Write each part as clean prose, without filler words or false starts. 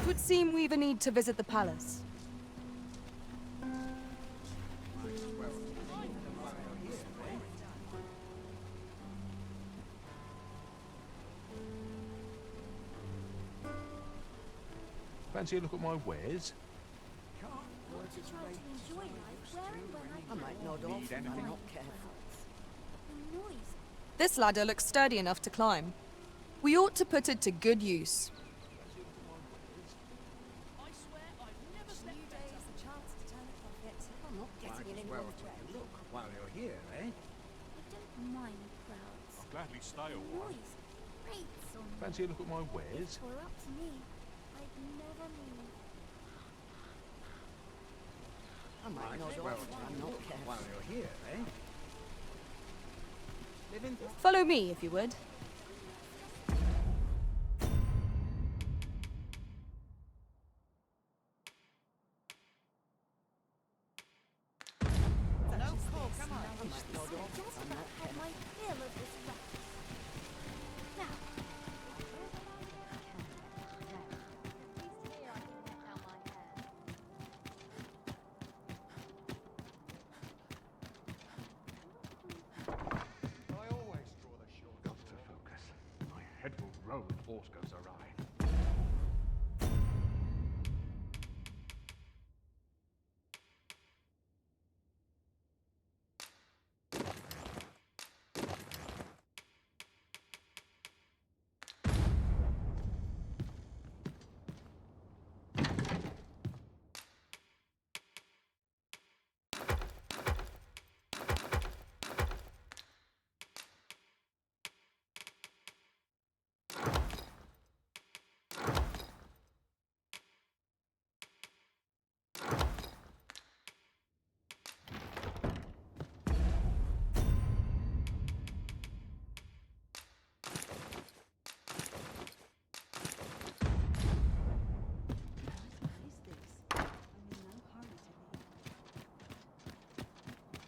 'Twould seem we've a need to visit the palace. Fancy a look at my wares? I might nod off if I'm not careful. This ladder looks sturdy enough to climb. We ought to put it to good use. I'm not getting in anyone's way. Look while you're here, eh? I don't mind crowds. I'll gladly stay a while. Noise grates on me. Fancy a look at my wares? If it were up to me, I'd never move. I might nod off if I'm not careful. While you're here, eh? Follow me, if you would. Had my fill of this rubbish. Now, I always draw the short. Got to focus. My head will roll if aught goes awry.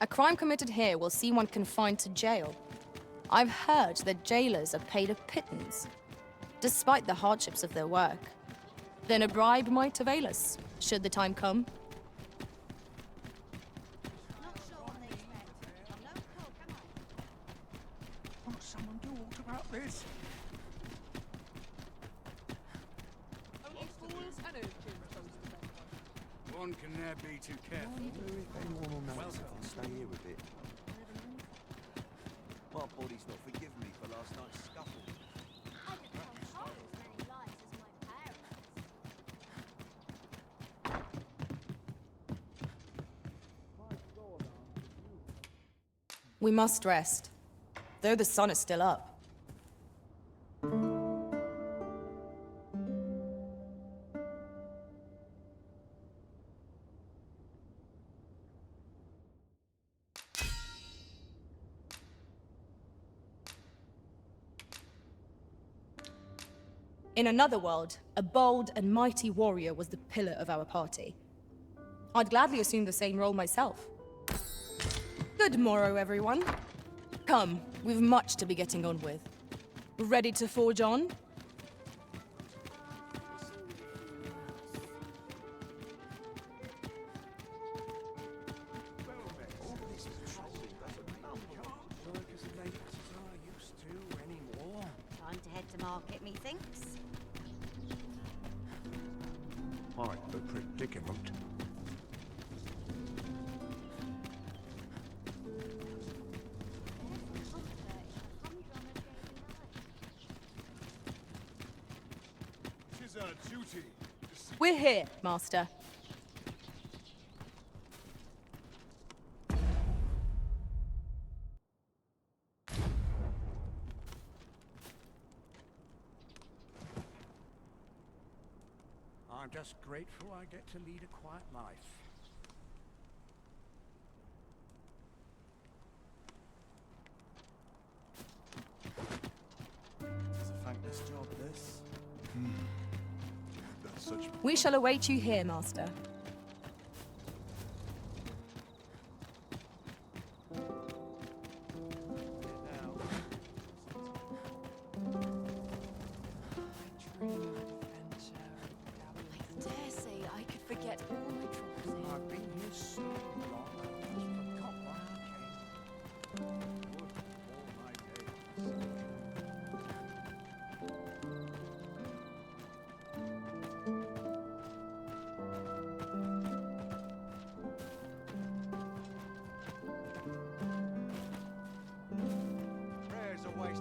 A crime committed here will see one confined to jail. I've heard that jailers are paid a pittance, despite the hardships of their work. Then a bribe might avail us, should the time come. Won't someone do aught about this? One can ne'er be too careful. If anyone will notice, I'll stay here a bit. My body's not forgiven me for last night's scuffle. I could tell half as many lies as my parents. We must rest, though the sun is still up. In another world, a bold and mighty warrior was the pillar of our party. I'd gladly assume the same role myself. Good morrow, everyone. Come, we've much to be getting on with. Ready to forge on? Time to head to market, methinks. Quite the predicament. Tis our duty to see. We're here, Master. I'm just grateful I get to lead a quiet life. It's a thankless job, this. That's such... We shall await you here, Master.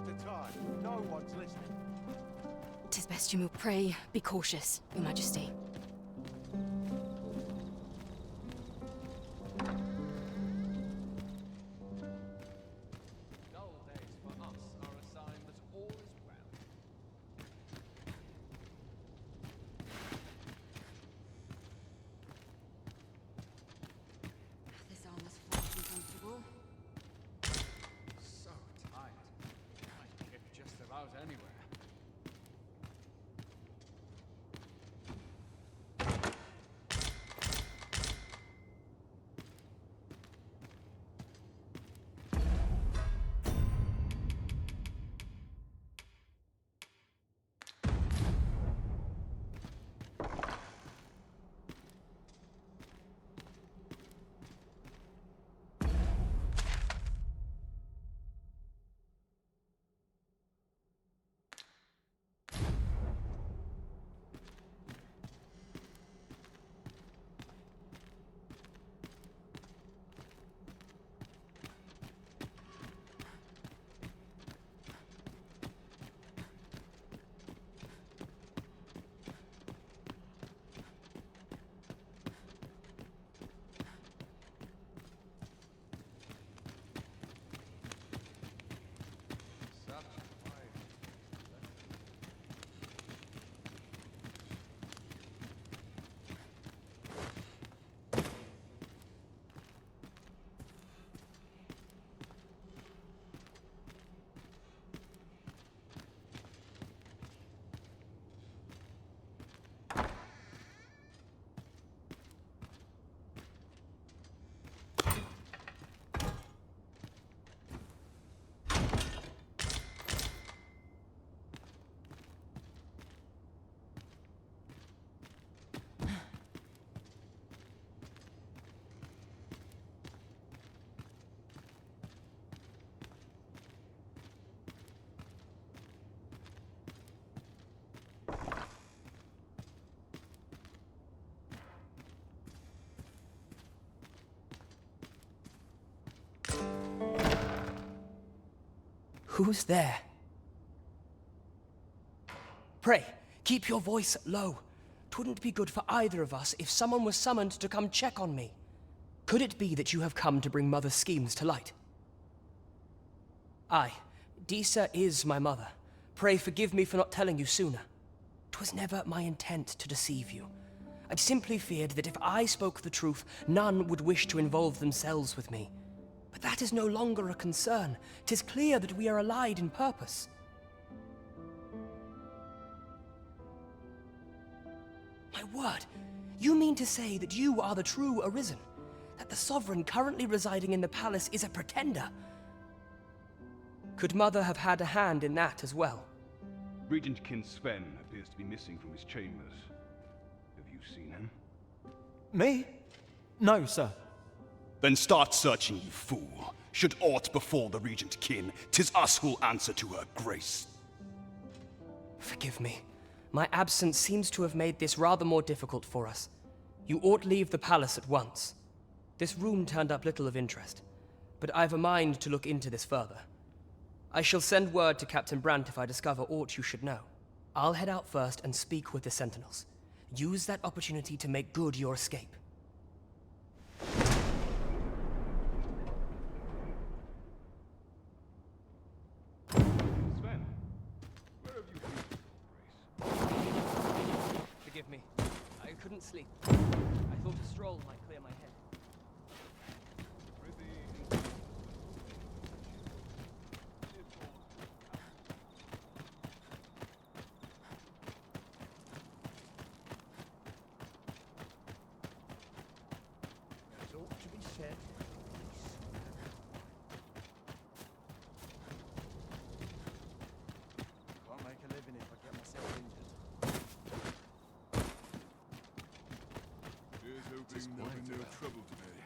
of time. No one's listening. 'Tis best you move. Pray, be cautious, Your Majesty. Dull days for us are a sign that all is well. This armor's far from comfortable. So tight. I can get just about anywhere. Who's there? Pray, keep your voice low. 'Twouldn't be good for either of us if someone was summoned to come check on me. Could it be that you have come to bring Mother's schemes to light? Aye, Disa is my mother. Pray forgive me for not telling you sooner. 'Twas never my intent to deceive you. I'd simply feared that if I spoke the truth, none would wish to involve themselves with me. But that is no longer a concern. 'Tis clear that we are allied in purpose. My word, you mean to say that you are the true Arisen? That the Sovereign currently residing in the palace is a pretender? Could Mother have had a hand in that as well? Regent Kin Sven appears to be missing from his chambers. Have you seen him? Me? No, sir. Then start searching, you fool. Should aught befall the Regent Kin, 'tis us who'll answer to her grace. Forgive me. My absence seems to have made this rather more difficult for us. You ought leave the palace at once. This room turned up little of interest, but I've a mind to look into this further. I shall send word to Captain Brandt if I discover aught you should know. I'll head out first and speak with the Sentinels. Use that opportunity to make good your escape. Sven, where have you been, Grace? Forgive me. I couldn't sleep. I thought a stroll might clear my head. There's ought to be said. Can't make a living if I get myself injured. Here's hoping no trouble today.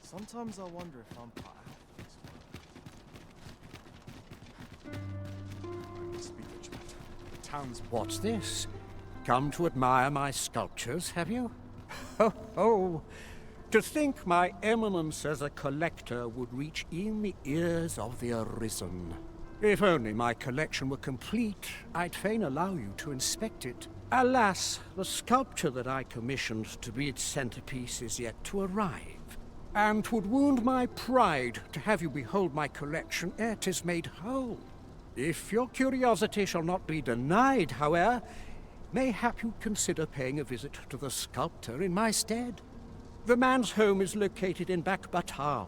Sometimes I wonder if I'm part of this world. I must be judgment. The town's What's this? Come to admire my sculptures, have you? Ho, ho! To think my eminence as a collector would reach in the ears of the Arisen. If only my collection were complete, I'd fain allow you to inspect it. Alas, the sculpture that I commissioned to be its centerpiece is yet to arrive, and 'twould wound my pride to have you behold my collection ere 'tis made whole. If your curiosity shall not be denied, however, mayhap you'd consider paying a visit to the sculptor in my stead. The man's home is located in Batal.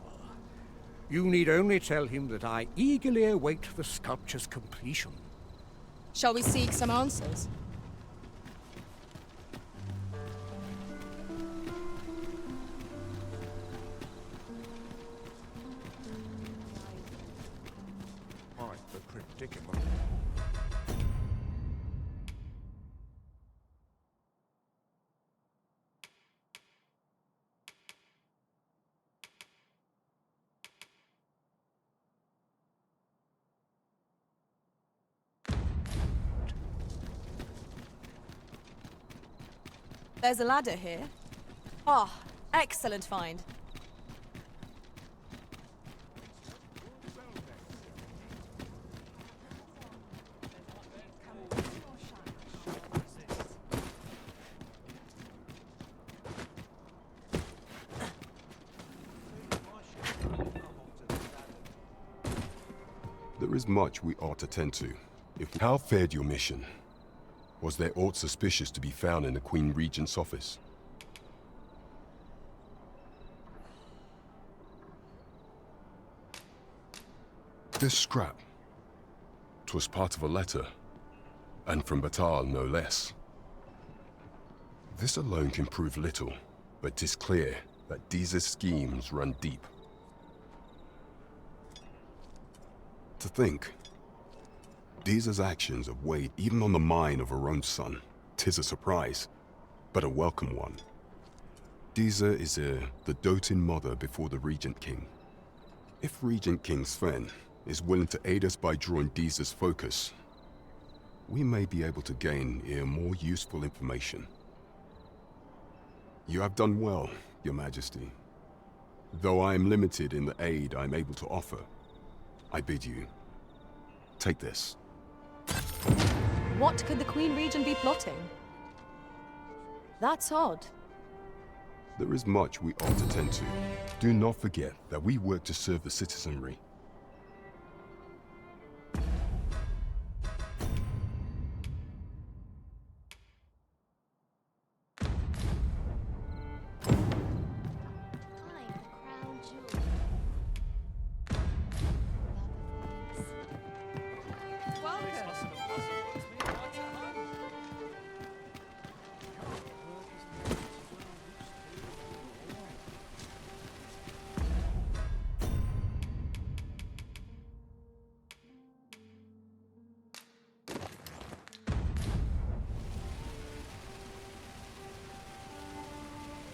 You need only tell him that I eagerly await the sculpture's completion. Shall we seek some answers? Quite the predicament. There's a ladder here. Ah, excellent find. There is much we ought to tend to. How fared your mission? Was there aught suspicious to be found in the Queen Regent's office? This scrap. 'Twas part of a letter, and from Batal no less. This alone can prove little, but 'tis clear that Deeza's schemes run deep. To think, Deeza's actions have weighed even on the mind of her own son. 'Tis a surprise, but a welcome one. Deeza is the doting mother before the Regent King. If Regent King Sven is willing to aid us by drawing Deeza's focus, we may be able to gain more useful information. You have done well, Your Majesty. Though I am limited in the aid I am able to offer, I bid you, take this. What could the Queen Regent be plotting? That's odd. There is much we ought to tend to. Do not forget that we work to serve the citizenry.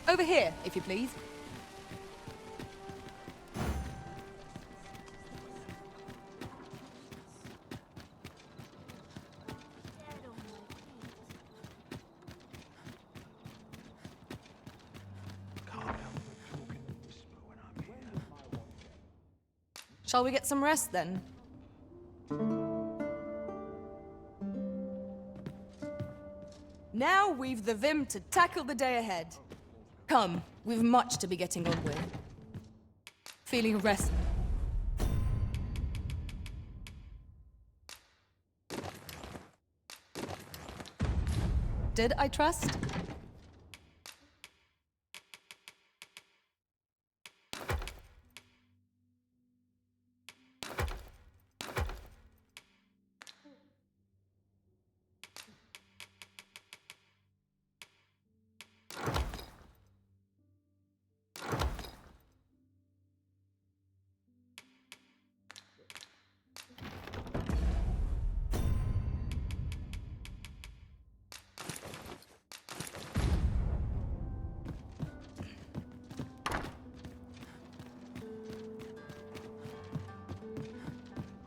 Over here, if you please. Shall we get some rest then? Now we've the vim to tackle the day ahead. Come, we've much to be getting on with. Feeling rest. Did I trust?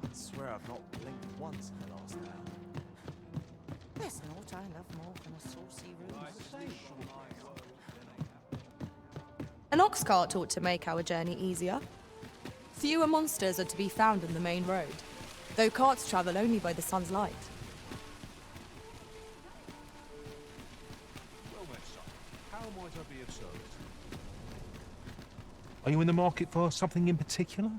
I swear I've not blinked once in the last hour. There's naught I love more than a saucy room. An ox cart ought to make our journey easier. Fewer monsters are to be found in the main road, though carts travel only by the sun's light. Well met, son. How might I be of service? Are you in the market for something in particular?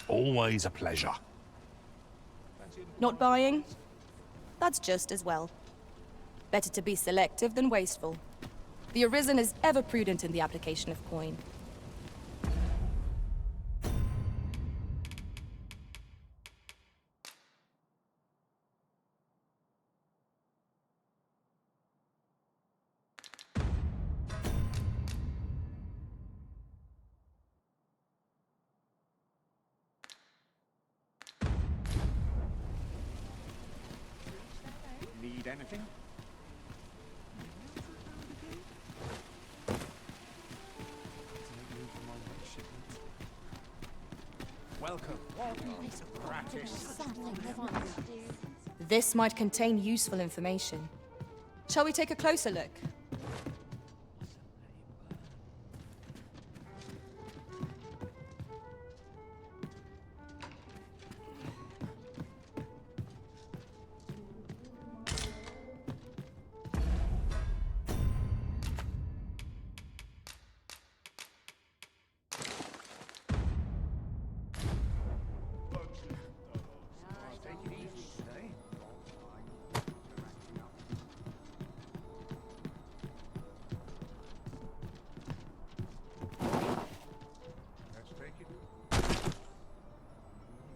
Always a pleasure. Not buying? That's just as well. Better to be selective than wasteful. The Arisen is ever prudent in the application of coin. Need anything? Welcome. This might contain useful information. Shall we take a closer look?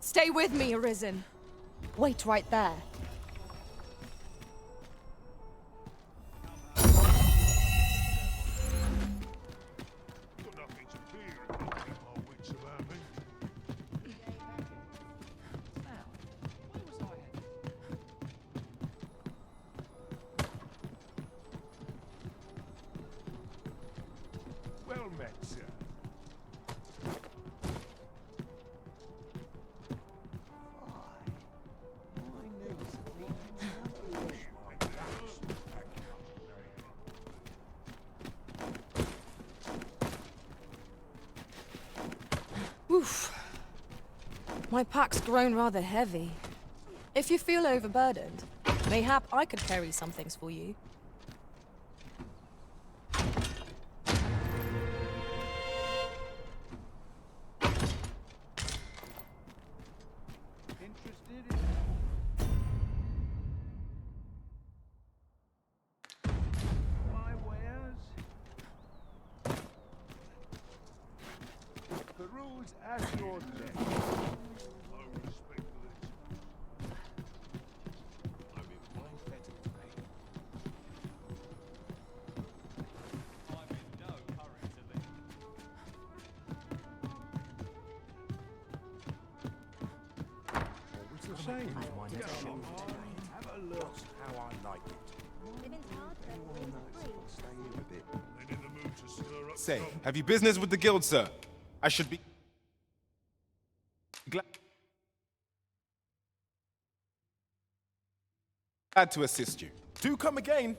Stay with me, Arisen. Wait right there. Got nothing to fear if I keep my wits about me. Well met, sir. Oof. My pack's grown rather heavy. If you feel overburdened, mayhap I could carry some things for you. Interested in my wares? The rules as your death. I respect this. I'm in my fettle today. I'm in no hurry to leave. It's a shame. Have a look how I like it. Living's hard, but it's free. And in the mood to stir up Say, trouble. have you business with the guild, sir? I should be glad to assist you. Do come again.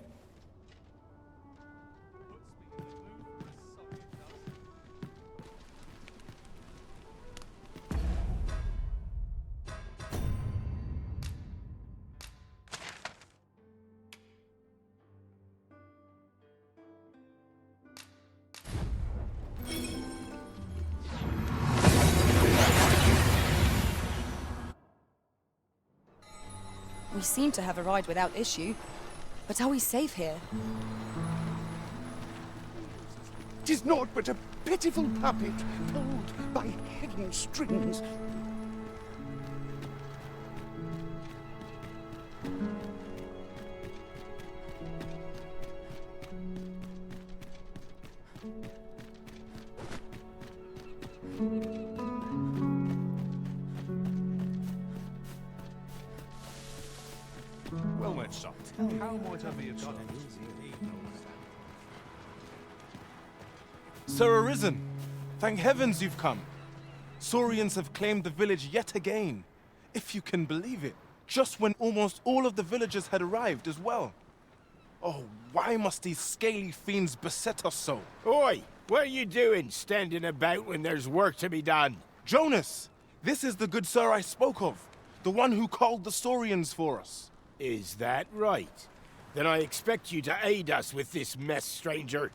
We seem to have arrived without issue. But are we safe here? 'Tis naught but a pitiful puppet pulled by hidden strings. Well met, son. How might I be of service? Sir Arisen, thank heavens you've come. Saurians have claimed the village yet again. If you can believe it. Just when almost all of the villagers had arrived as well. Oh, why must these scaly fiends beset us so? Oi! What are you doing, standing about when there's work to be done? Jonas! This is the good sir I spoke of. The one who called the Saurians for us. Is that right? Then I expect you to aid us with this mess, stranger.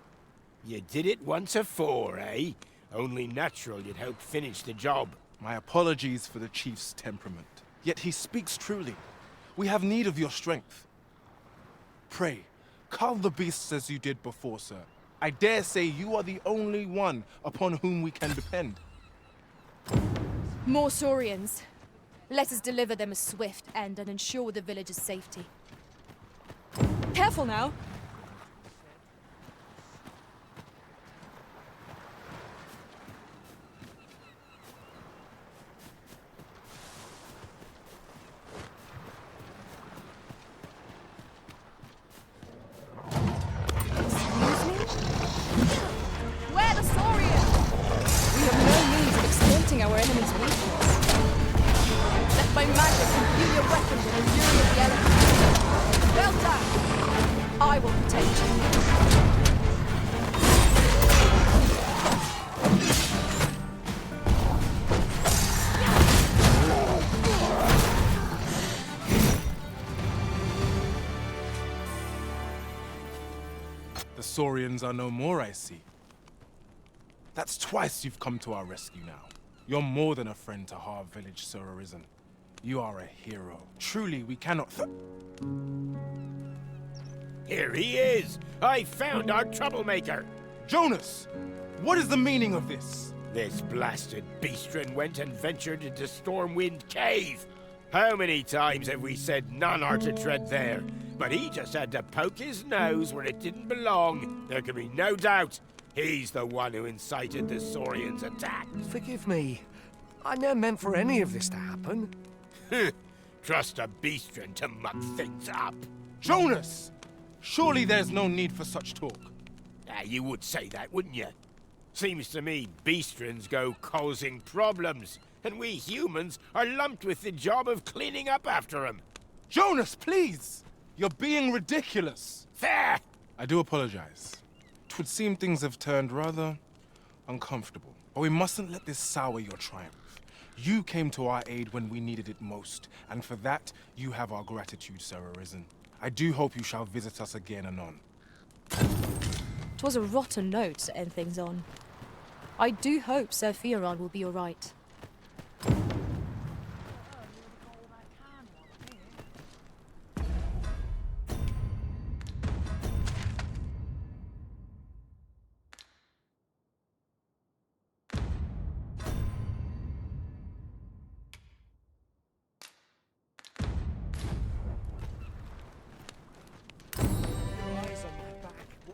You did it once afore, eh? Only natural you'd help finish the job. My apologies for the chief's temperament. Yet he speaks truly. We have need of your strength. Pray, cull the beasts as you did before, sir. I dare say you are the only one upon whom we can depend. More Saurians. Let us deliver them a swift end and ensure the village's safety. Careful now! Our enemy's weakness. Let my magic imbue your weapon with the fury of the elements. Well done! I will protect you. The Saurians are no more, I see. That's twice you've come to our rescue now. You're more than a friend to Harv Village, Sir Arisen. You are a hero. Truly, we cannot Here he is! I found our troublemaker! Jonas! What is the meaning of this? This blasted beastren went and ventured into Stormwind Cave! How many times have we said none are to tread there? But he just had to poke his nose where it didn't belong. There can be no doubt. He's the one who incited the Saurians' attack. Forgive me. I never meant for any of this to happen. Trust a beastren to muck things up. Jonas! Surely there's no need for such talk. You would say that, wouldn't you? Seems to me beastrens go causing problems, and we humans are lumped with the job of cleaning up after them. Jonas, please! You're being ridiculous. There! I do apologize. It would seem things have turned rather uncomfortable. But we mustn't let this sour your triumph. You came to our aid when we needed it most, and for that, you have our gratitude, Sir Arisen. I do hope you shall visit us again anon. 'Twas a rotten note to end things on. I do hope Sir Fioran will be all right.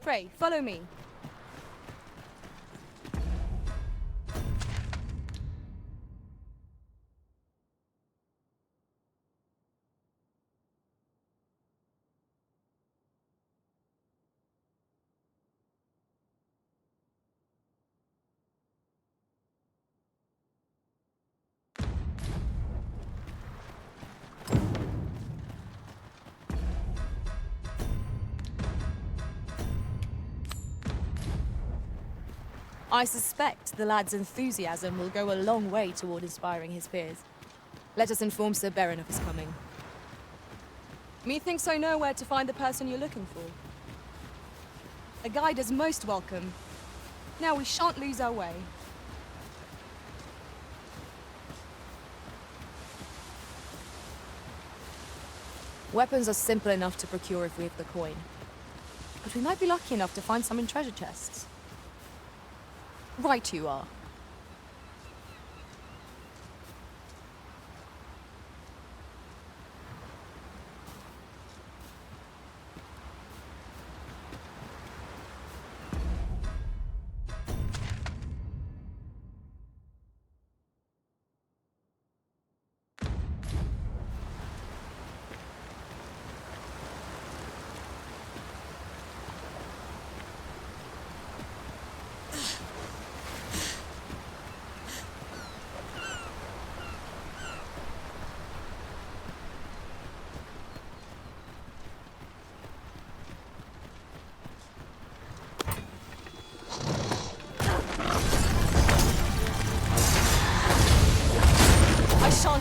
Pray, follow me. I suspect the lad's enthusiasm will go a long way toward inspiring his peers. Let us inform Sir Beren of his coming. Methinks I know where to find the person you're looking for. A guide is most welcome. Now we shan't lose our way. Weapons are simple enough to procure if we have the coin. But we might be lucky enough to find some in treasure chests. Right you are.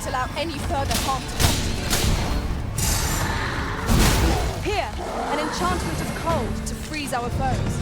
won't allow any further harm to come to you. Here, an enchantment of cold to freeze our foes.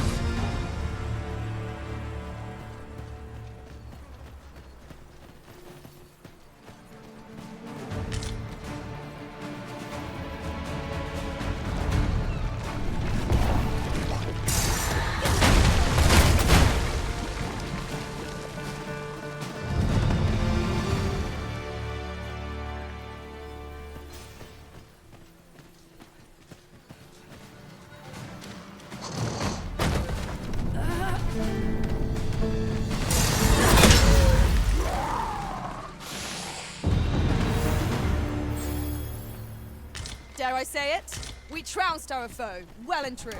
Dare I say it? We trounced our foe, well and true.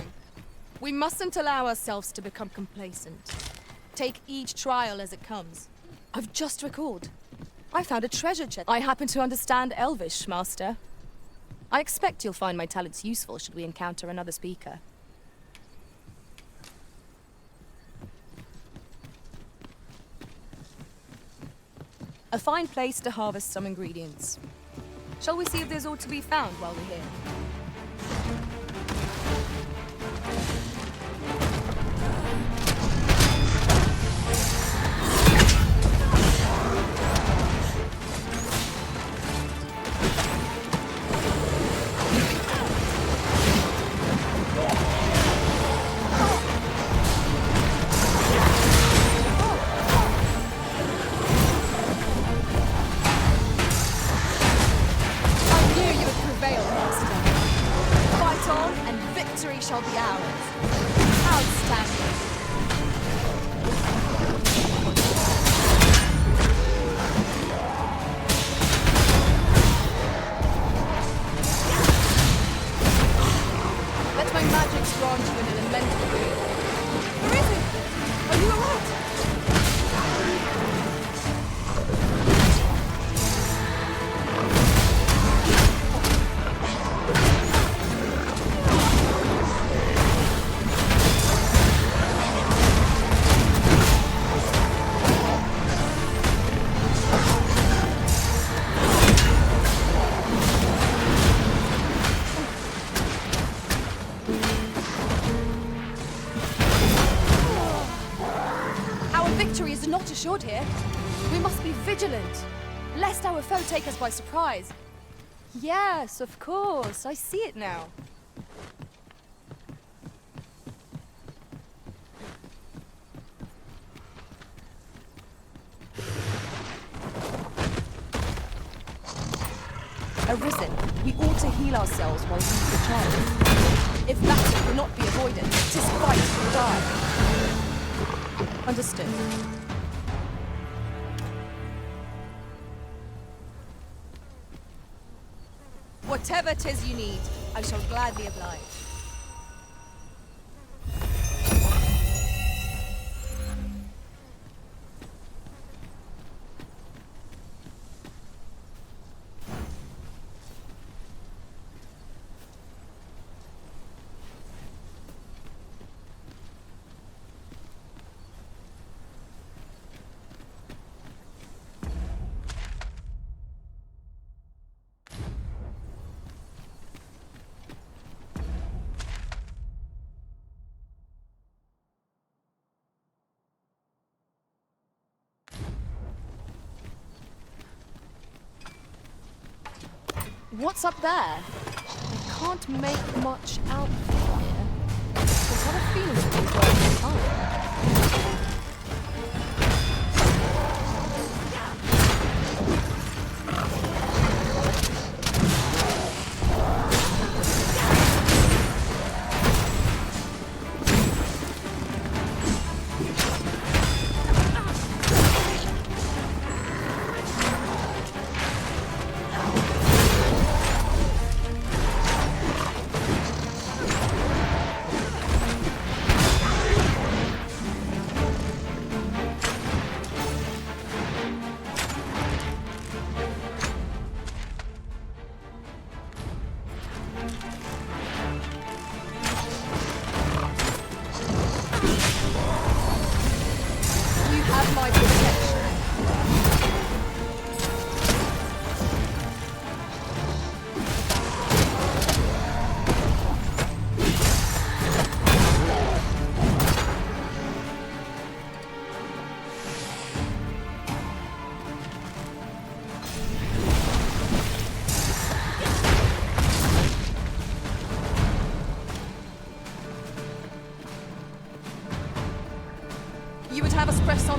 We mustn't allow ourselves to become complacent. Take each trial as it comes. I've just recalled. I found a treasure chest. I happen to understand Elvish, Master. I expect you'll find my talents useful should we encounter another speaker. A fine place to harvest some ingredients. Shall we see if there's aught to be found while we're here? Shall be ours. Outstanding. Let my magic grant you an elemental boon. Where is it? Are you alright? Not assured here. We must be vigilant, lest our foe take us by surprise. Yes, of course. I see it now. Arisen, we ought to heal ourselves while we use the charge. If battle cannot be avoided, 'tis fight or die. Understood. Whatever 'tis you need, I shall gladly oblige. What's up there? I can't make much out from here. I've got a feeling it's worth the time.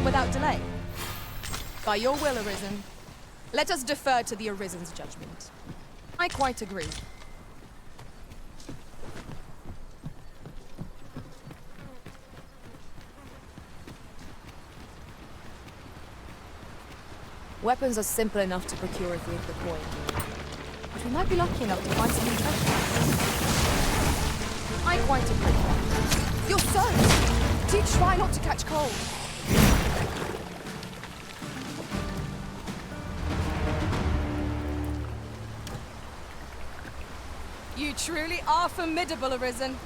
on without delay? By your will, Arisen. Let us defer to the Arisen's judgment. I quite agree. Weapons are simple enough to procure if we have the coin. But we might be lucky enough to find some treasure. I quite agree. Your son! Do try not to catch cold. You truly are formidable, Arisen.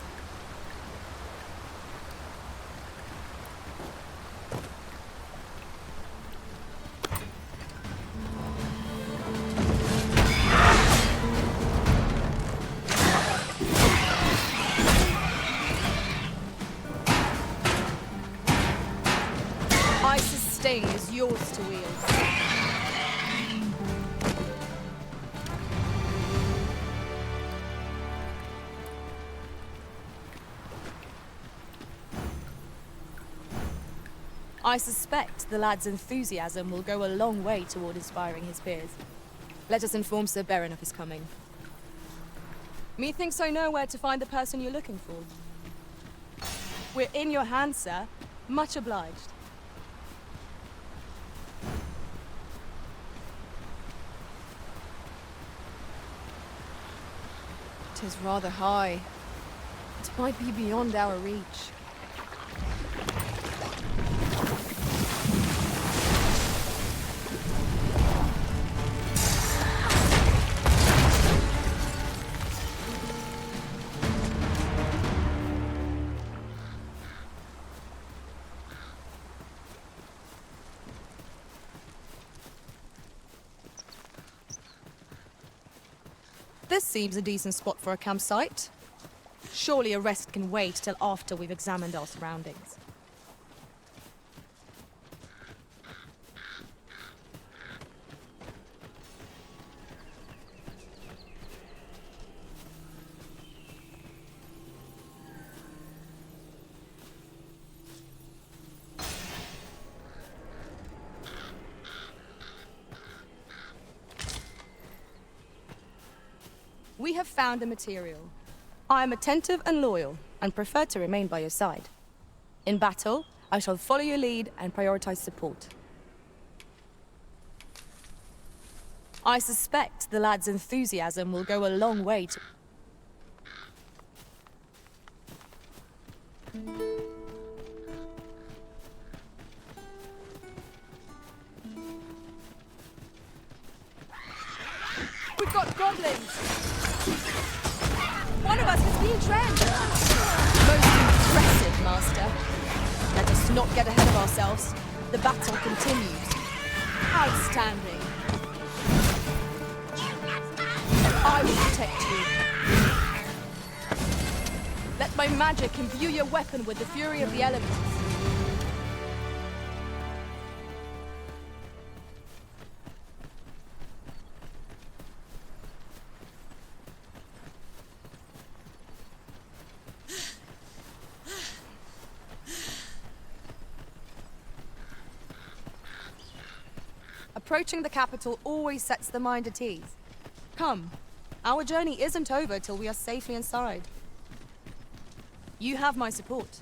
Ice's sting is yours to wield. I suspect the lad's enthusiasm will go a long way toward inspiring his peers. Let us inform Sir Baron of his coming. Methinks I know where to find the person you're looking for. We're in your hands, sir. Much obliged. 'Tis rather high. It might be beyond our reach. This seems a decent spot for a campsite. Surely a rest can wait till after we've examined our surroundings. We have found the material. I am attentive and loyal, and prefer to remain by your side. In battle, I shall follow your lead and prioritize support. I suspect the lad's enthusiasm will go a long way to... We've got goblins! One of us has been drenched! Most impressive, Master. Let us not get ahead of ourselves. The battle continues. Outstanding. I will protect you. Let my magic imbue your weapon with the fury of the elements. Approaching the capital always sets the mind at ease. Come, our journey isn't over till we are safely inside. You have my support.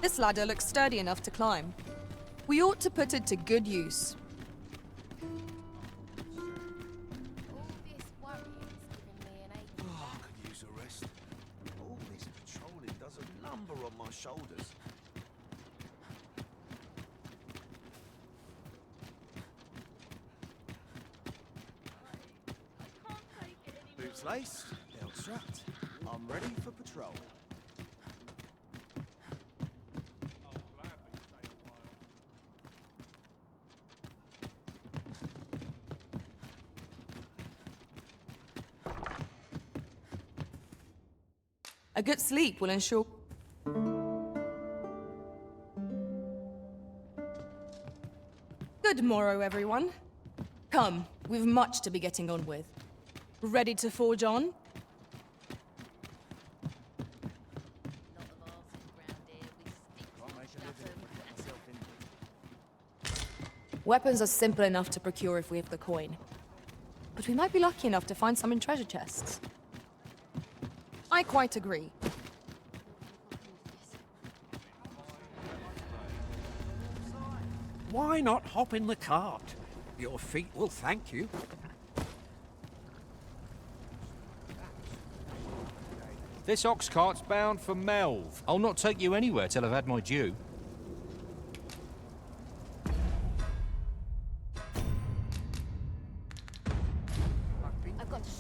This ladder looks sturdy enough to climb. We ought to put it to good use. I could use a rest. All this patrolling does a number on my shoulders. Boots laced, belt strapped. I'm ready for patrol. A good sleep will ensure... Good morrow, everyone. Come, we've much to be getting on with. Ready to forge on? Weapons are simple enough to procure if we have the coin. But we might be lucky enough to find some in treasure chests. I quite agree. Why not hop in the cart? Your feet will thank you. This ox cart's bound for Melv. I'll not take you anywhere till I've had my due.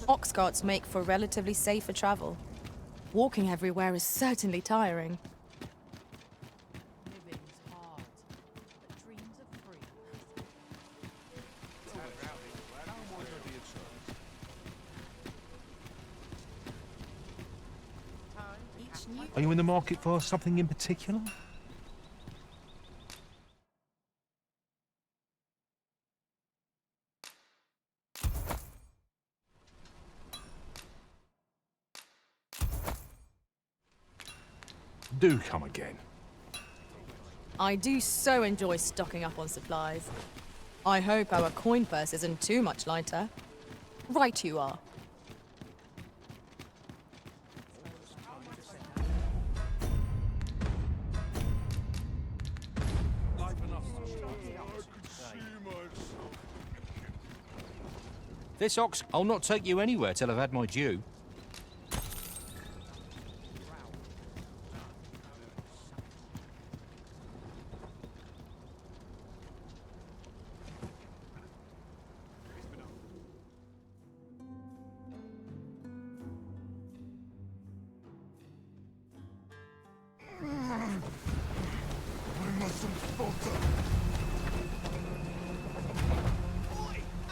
Ox carts make for relatively safer travel. Walking everywhere is certainly tiring. Are you in the market for something in particular? Do come again. I do so enjoy stocking up on supplies. I hope our coin purse isn't too much lighter. Right you are. This ox... I'll not take you anywhere till I've had my due.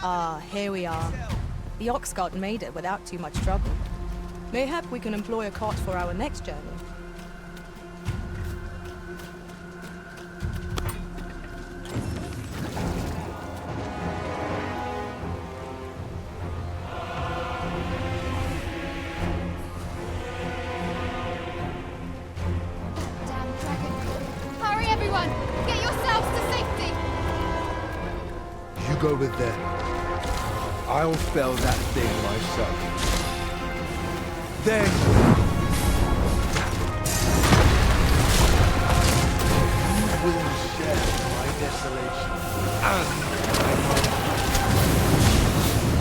Ah, here we are. The ox cart made it without too much trouble. Mayhap we can employ a cart for our next journey. Damn dragon. Hurry, everyone! Get yourselves to safety! You go with them. I'll fell that thing myself. Then... you will share my desolation. And my hope.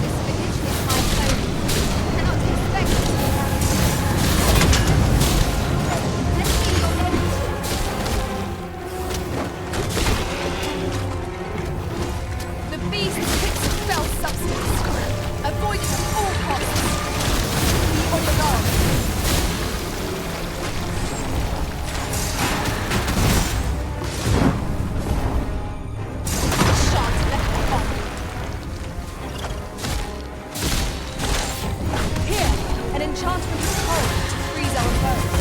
This village is my home. Cannot expect to be happy. Let's see your limit. The beast picks fell substance. Avoid it at all costs. Be on your guard. Shan't let them off. Here, an enchantment of cold to freeze our foes.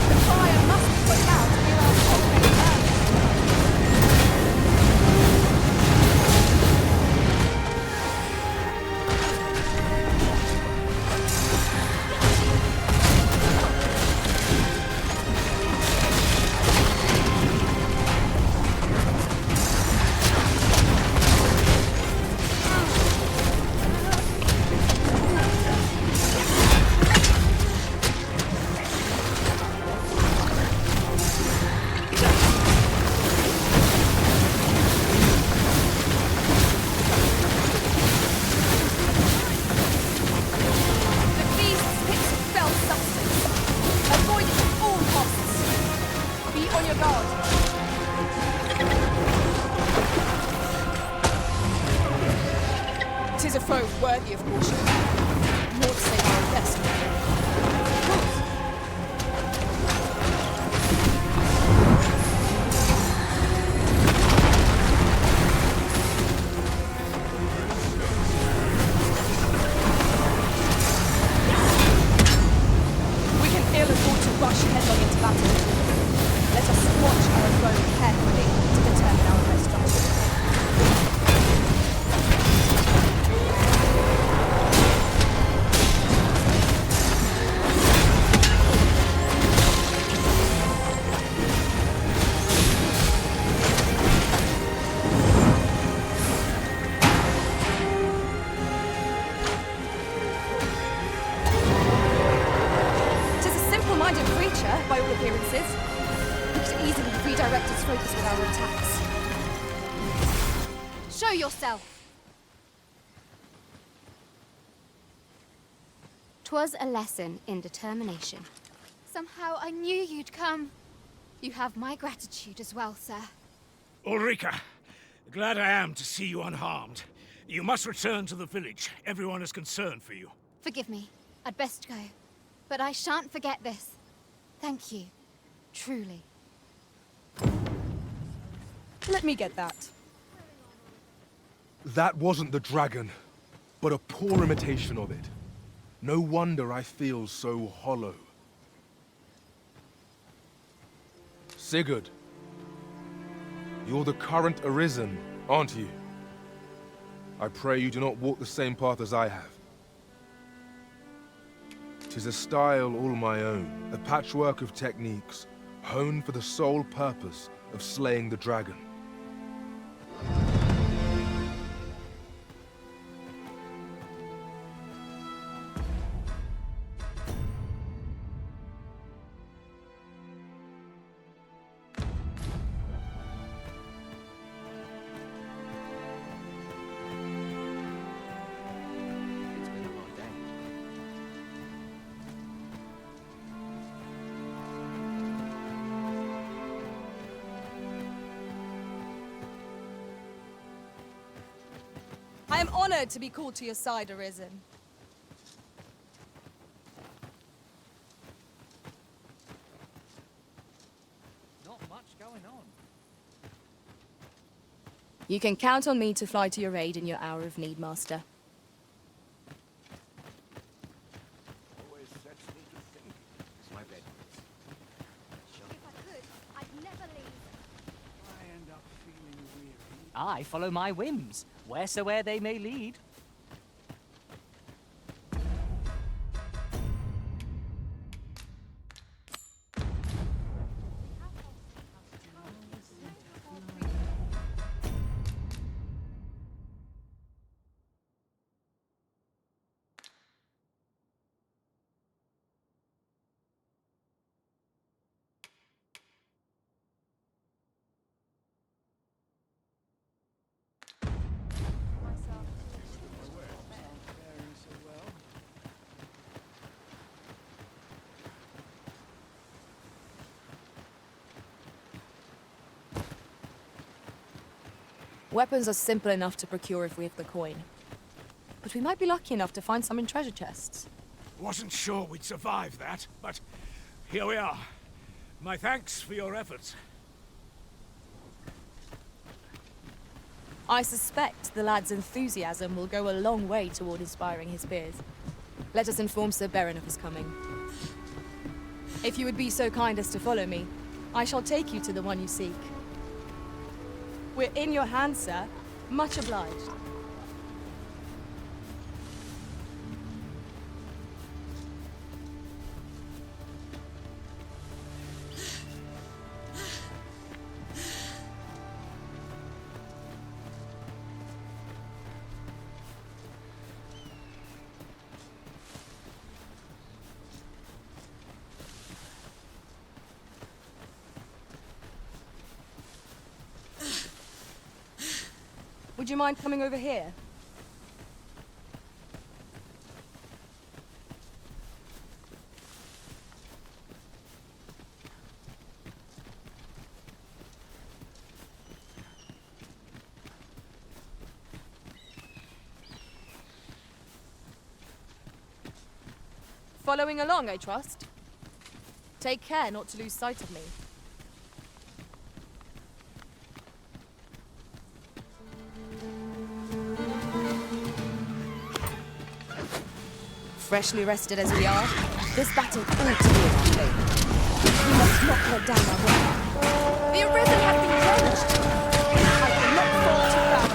The fire must be put out near our already burning. 'Tis a foe worthy of caution. More to say our guest. Of course. We can ill afford to rush headlong into battle. Let us watch our foe carefully to determine our best strategy. By all appearances, we could easily redirect its focus with our attacks. Show yourself! 'Twas a lesson in determination. Somehow I knew you'd come. You have my gratitude as well, sir. Ulrika, glad I am to see you unharmed. You must return to the village. Everyone is concerned for you. Forgive me. I'd best go. But I shan't forget this. Thank you. Truly. Let me get that. That wasn't the dragon, but a poor imitation of it. No wonder I feel so hollow. Sigurd, you're the current Arisen, aren't you? I pray you do not walk the same path as I have. 'Tis a style all my own, a patchwork of techniques, honed for the sole purpose of slaying the dragon. I am honored to be called to your side, Arisen. Not much going on. You can count on me to fly to your aid in your hour of need, Master. Always sets me to think. It's my bed. If I could, I'd never leave. I end up feeling weary. I follow my whims, wheresoever they may lead. Weapons are simple enough to procure if we have the coin. But we might be lucky enough to find some in treasure chests. Wasn't sure we'd survive that, but here we are. My thanks for your efforts. I suspect the lad's enthusiasm will go a long way toward inspiring his peers. Let us inform Sir Baron of his coming. If you would be so kind as to follow me, I shall take you to the one you seek. We're in your hands, sir. Much obliged. Would you mind coming over here? Following along, I trust. Take care not to lose sight of me. Freshly rested as we are, this battle ought to be in our favor. We must not let down our work. The Arisen has been drenched! I will not fall to power.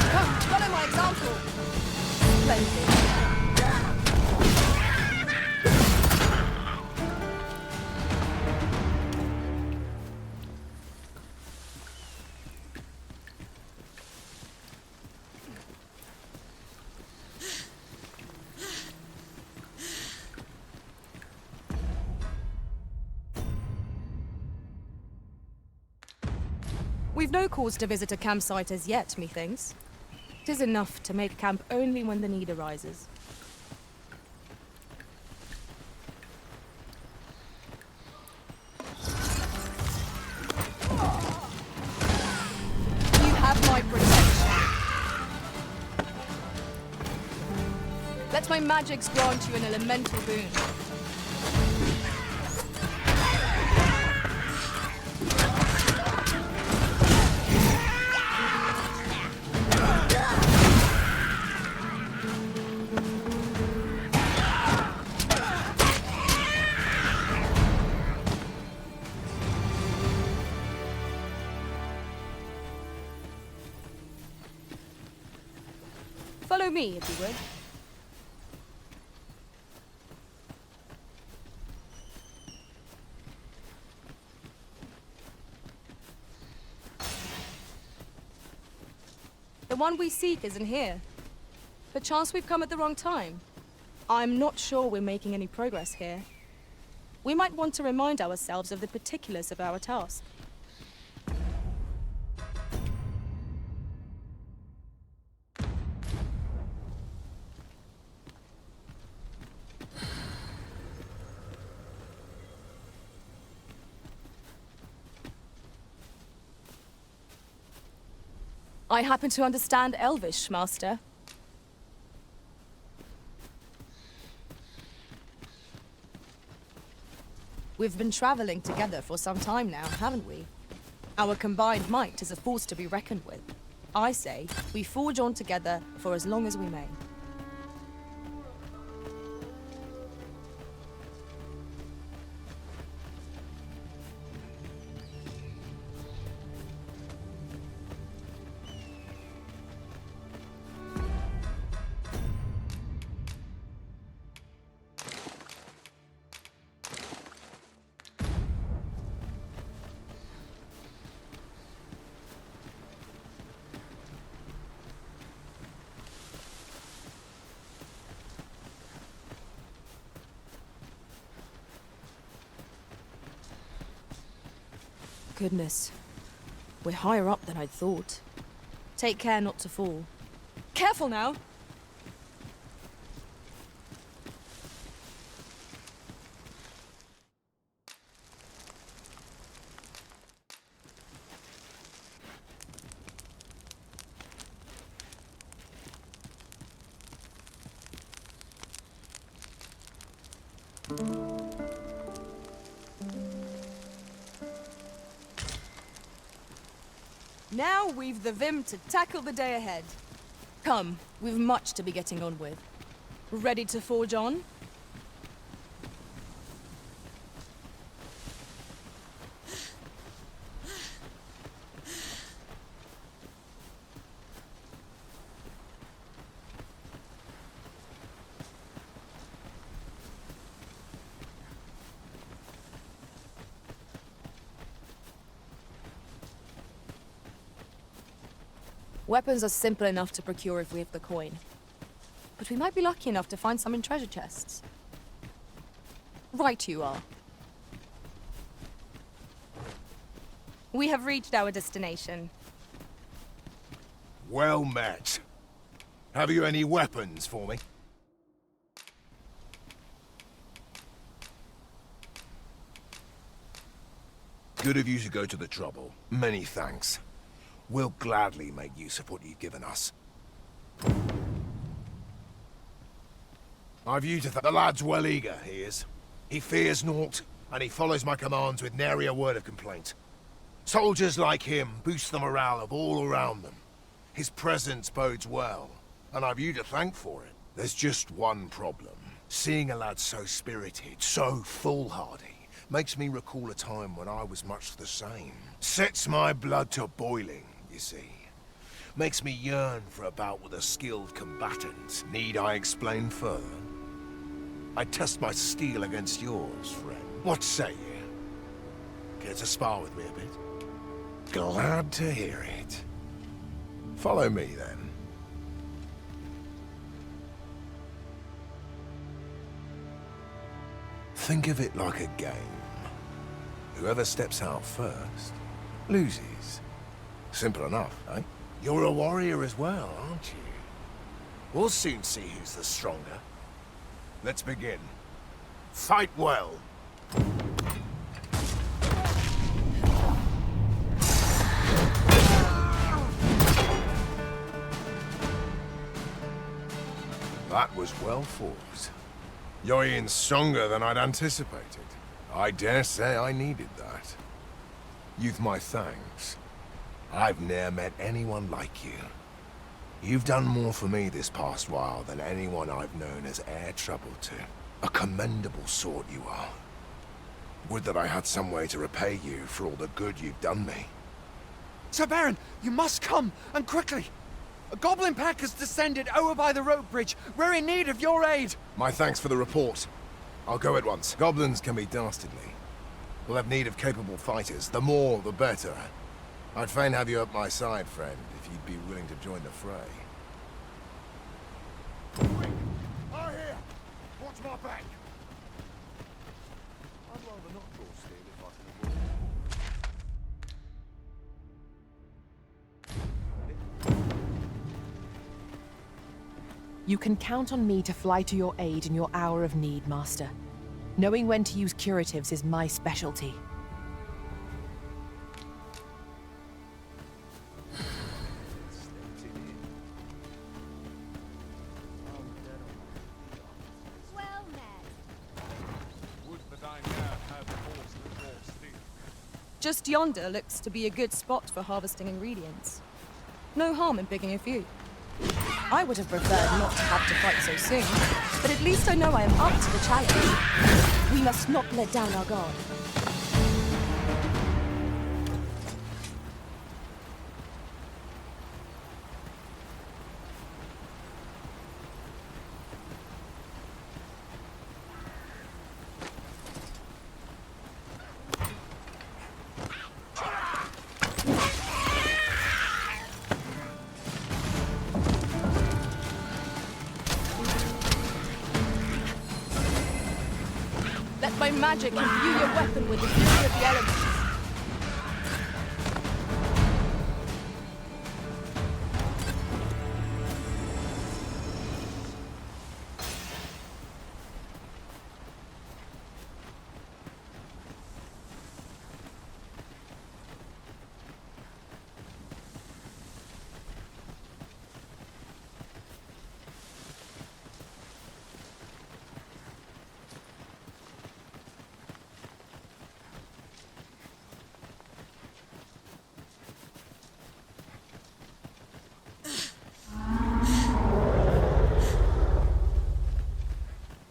Come, follow my example. Splendid. We've no cause to visit a campsite as yet, methinks. 'Tis enough to make camp only when the need arises. You have my protection. Let my magics grant you an elemental boon. Follow me, if you would. The one we seek isn't here. Perchance we've come at the wrong time. I'm not sure we're making any progress here. We might want to remind ourselves of the particulars of our task. I happen to understand Elvish, Master. We've been traveling together for some time now, haven't we? Our combined might is a force to be reckoned with. I say, we forge on together for as long as we may. Goodness. We're higher up than I'd thought. Take care not to fall. Careful now! Now we've the vim to tackle the day ahead. Come, we've much to be getting on with. Ready to forge on? Weapons are simple enough to procure if we have the coin. But we might be lucky enough to find some in treasure chests. Right you are. We have reached our destination. Well met. Have you any weapons for me? Good of you to go to the trouble. Many thanks. We'll gladly make use of what you've given us. I've you to the lad's well eager, he is. He fears naught, and he follows my commands with nary a word of complaint. Soldiers like him boost the morale of all around them. His presence bodes well, and I've you to thank for it. There's just one problem. Seeing a lad so spirited, so foolhardy, makes me recall a time when I was much the same. Sets my blood to boiling, you see. Makes me yearn for a bout with a skilled combatant. Need I explain further? I test my steel against yours, friend. What say you? Care to spar with me a bit? Glad to hear it. Follow me, then. Think of it like a game. Whoever steps out first, loses. Simple enough, eh? You're a warrior as well, aren't you? We'll soon see who's the stronger. Let's begin. Fight well. That was well fought. You're even stronger than I'd anticipated. I dare say I needed that. You've my thanks. I've ne'er met anyone like you. You've done more for me this past while than anyone I've known has e'er troubled to. A commendable sort you are. Would that I had some way to repay you for all the good you've done me. Sir Baron, you must come, and quickly! A goblin pack has descended over by the rope bridge. We're in need of your aid! My thanks for the report. I'll go at once. Goblins can be dastardly. We'll have need of capable fighters. The more, the better. I'd fain have you at my side, friend, if you'd be willing to join the fray. Quick! I here! Watch my back! I'd rather not draw steel if I can avoid it. You can count on me to fly to your aid in your hour of need, Master. Knowing when to use curatives is my specialty. Just yonder looks to be a good spot for harvesting ingredients. No harm in picking a few. I would have preferred not to have to fight so soon, but at least I know I am up to the challenge. We must not let down our guard. My magic imbue your weapon with the fury of the elements.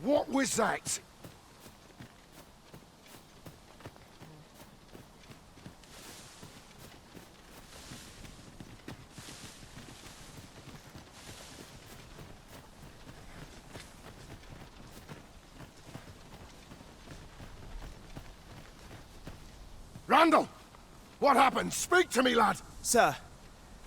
What was that? Randall! What happened? Speak to me, lad! Sir,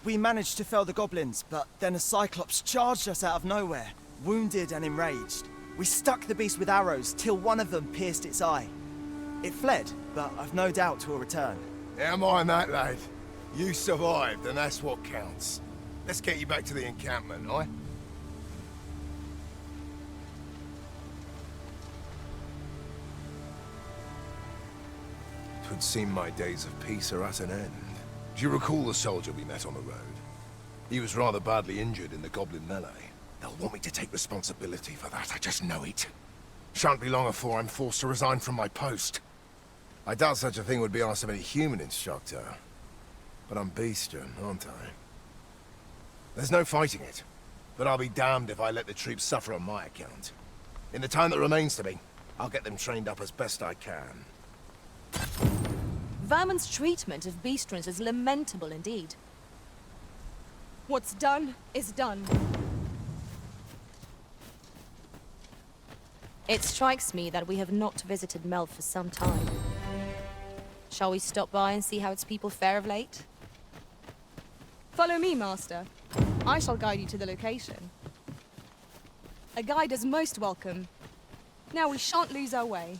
we managed to fell the goblins, but then a cyclops charged us out of nowhere, wounded and enraged. We stuck the beast with arrows till one of them pierced its eye. It fled, but I've no doubt 'twill return. Never mind that, lad. You survived, and that's what counts. Let's get you back to the encampment, aye? Twould seem my days of peace are at an end. Do you recall the soldier we met on the road? He was rather badly injured in the goblin melee. They'll want me to take responsibility for that, I just know it. Shan't be long afore I'm forced to resign from my post. I doubt such a thing would be asked of any human instructor. But I'm beastern, aren't I? There's no fighting it. But I'll be damned if I let the troops suffer on my account. In the time that remains to me, I'll get them trained up as best I can. Vermin's treatment of beastrons is lamentable indeed. What's done is done. It strikes me that we have not visited Melv for some time. Shall we stop by and see how its people fare of late? Follow me, Master. I shall guide you to the location. A guide is most welcome. Now we shan't lose our way.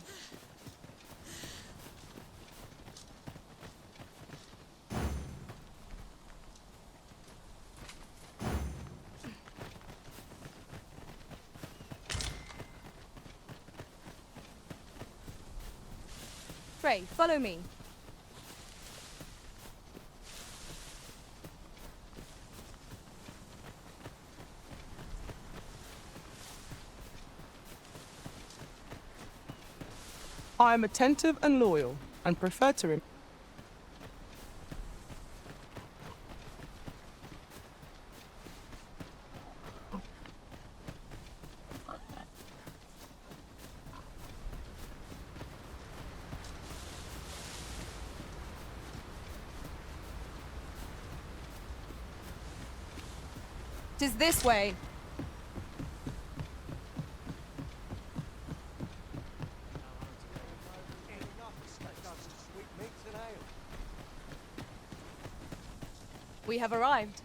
Pray, follow me. I am attentive and loyal, and prefer to him. Tis this way. We have arrived.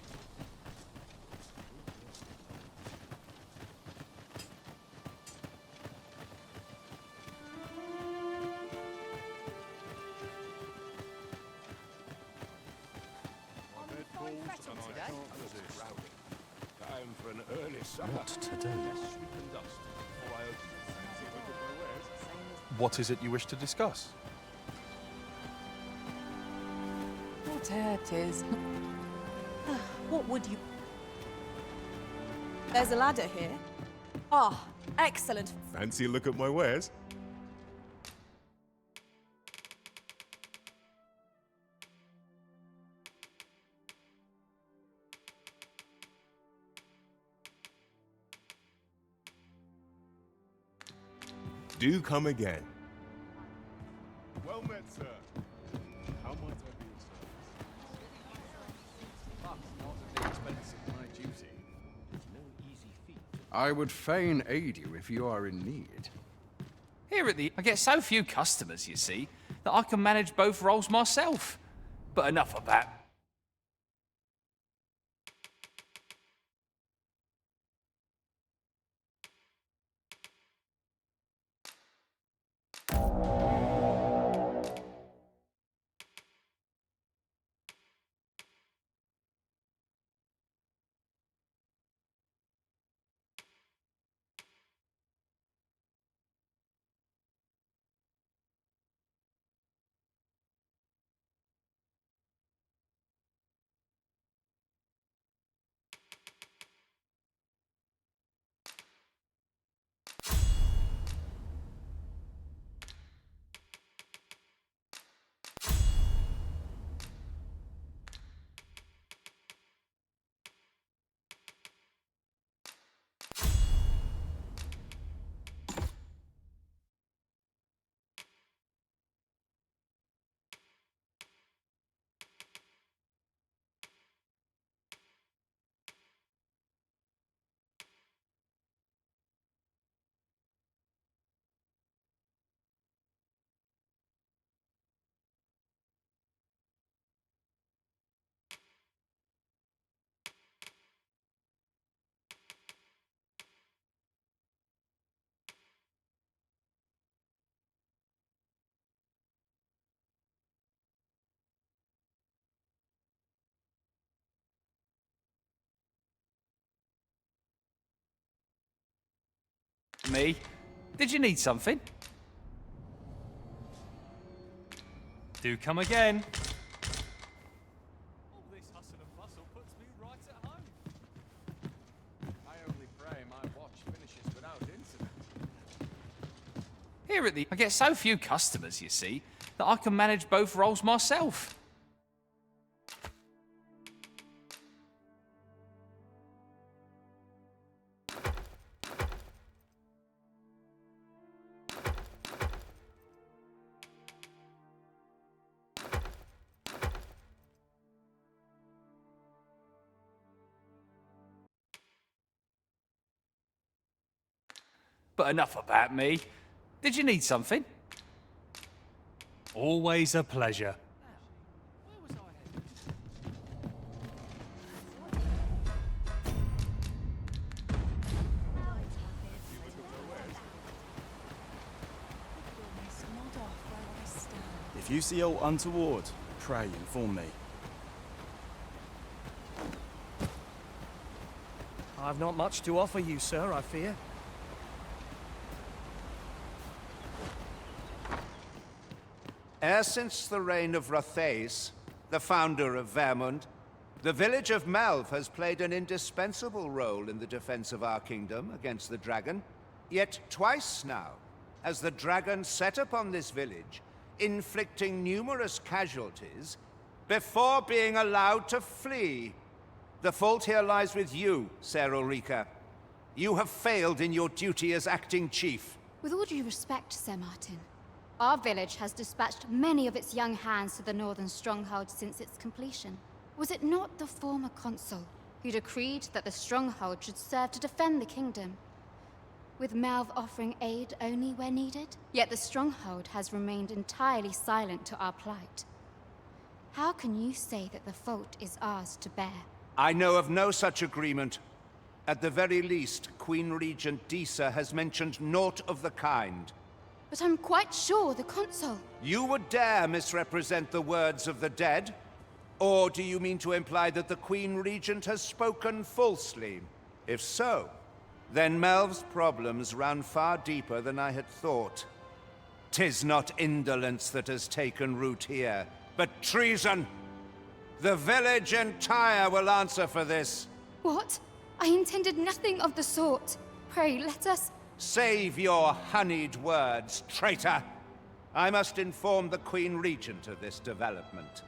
Time for an early supper. What to do? What is it you wish to discuss? Whate'er it is. What would you... There's a ladder here. Ah, excellent. Fancy a look at my wares? Do come again. Well met, sir. How might I be of service? I would fain aid you if you are in need. Here at the... I get so few customers, you see, that I can manage both roles myself. But enough of that. Me? Did you need something? Do come again. All this hustle and bustle puts me right at home. I only pray Here at the... I get so few customers, you see, that I can manage both roles myself. But enough about me. Did you need something? Always a pleasure. If you see aught untoward, pray inform me. I've not much to offer you, sir, I fear. E'er since the reign of Rothaeus, the founder of Vermund, the village of Melve has played an indispensable role in the defense of our kingdom against the dragon. Yet twice now has the dragon set upon this village, inflicting numerous casualties before being allowed to flee. The fault here lies with you, Ser Ulrika. You have failed in your duty as acting chief. With all due respect, Sir Martin, our village has dispatched many of its young hands to the northern stronghold since its completion. Was it not the former consul who decreed that the stronghold should serve to defend the kingdom, with Melve offering aid only where needed? Yet the stronghold has remained entirely silent to our plight. How can you say that the fault is ours to bear? I know of no such agreement. At the very least, Queen Regent Disa has mentioned naught of the kind. But I'm quite sure the consul... You would dare misrepresent the words of the dead? Or do you mean to imply that the Queen Regent has spoken falsely? If so, then Melve's problems run far deeper than I had thought. 'Tis not indolence that has taken root here, but treason. The village entire will answer for this. What? I intended nothing of the sort. Pray, let us... Save your honeyed words, traitor! I must inform the Queen Regent of this development.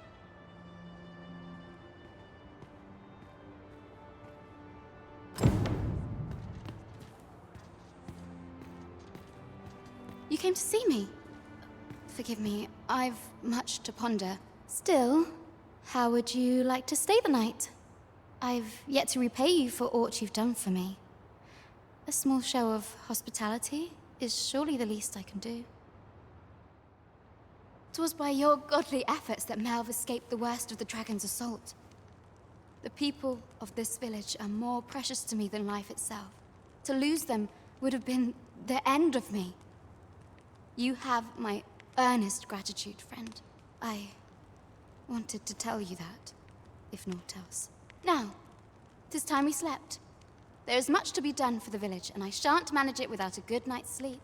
You came to see me? Forgive me, I've much to ponder. Still, how would you like to stay the night? I've yet to repay you for aught you've done for me. A small show of hospitality is surely the least I can do. 'Twas by your godly efforts that Melve escaped the worst of the dragon's assault. The people of this village are more precious to me than life itself. To lose them would have been the end of me. You have my earnest gratitude, friend. I wanted to tell you that, if naught else. Now, 'tis time we slept. There is much to be done for the village, and I shan't manage it without a good night's sleep.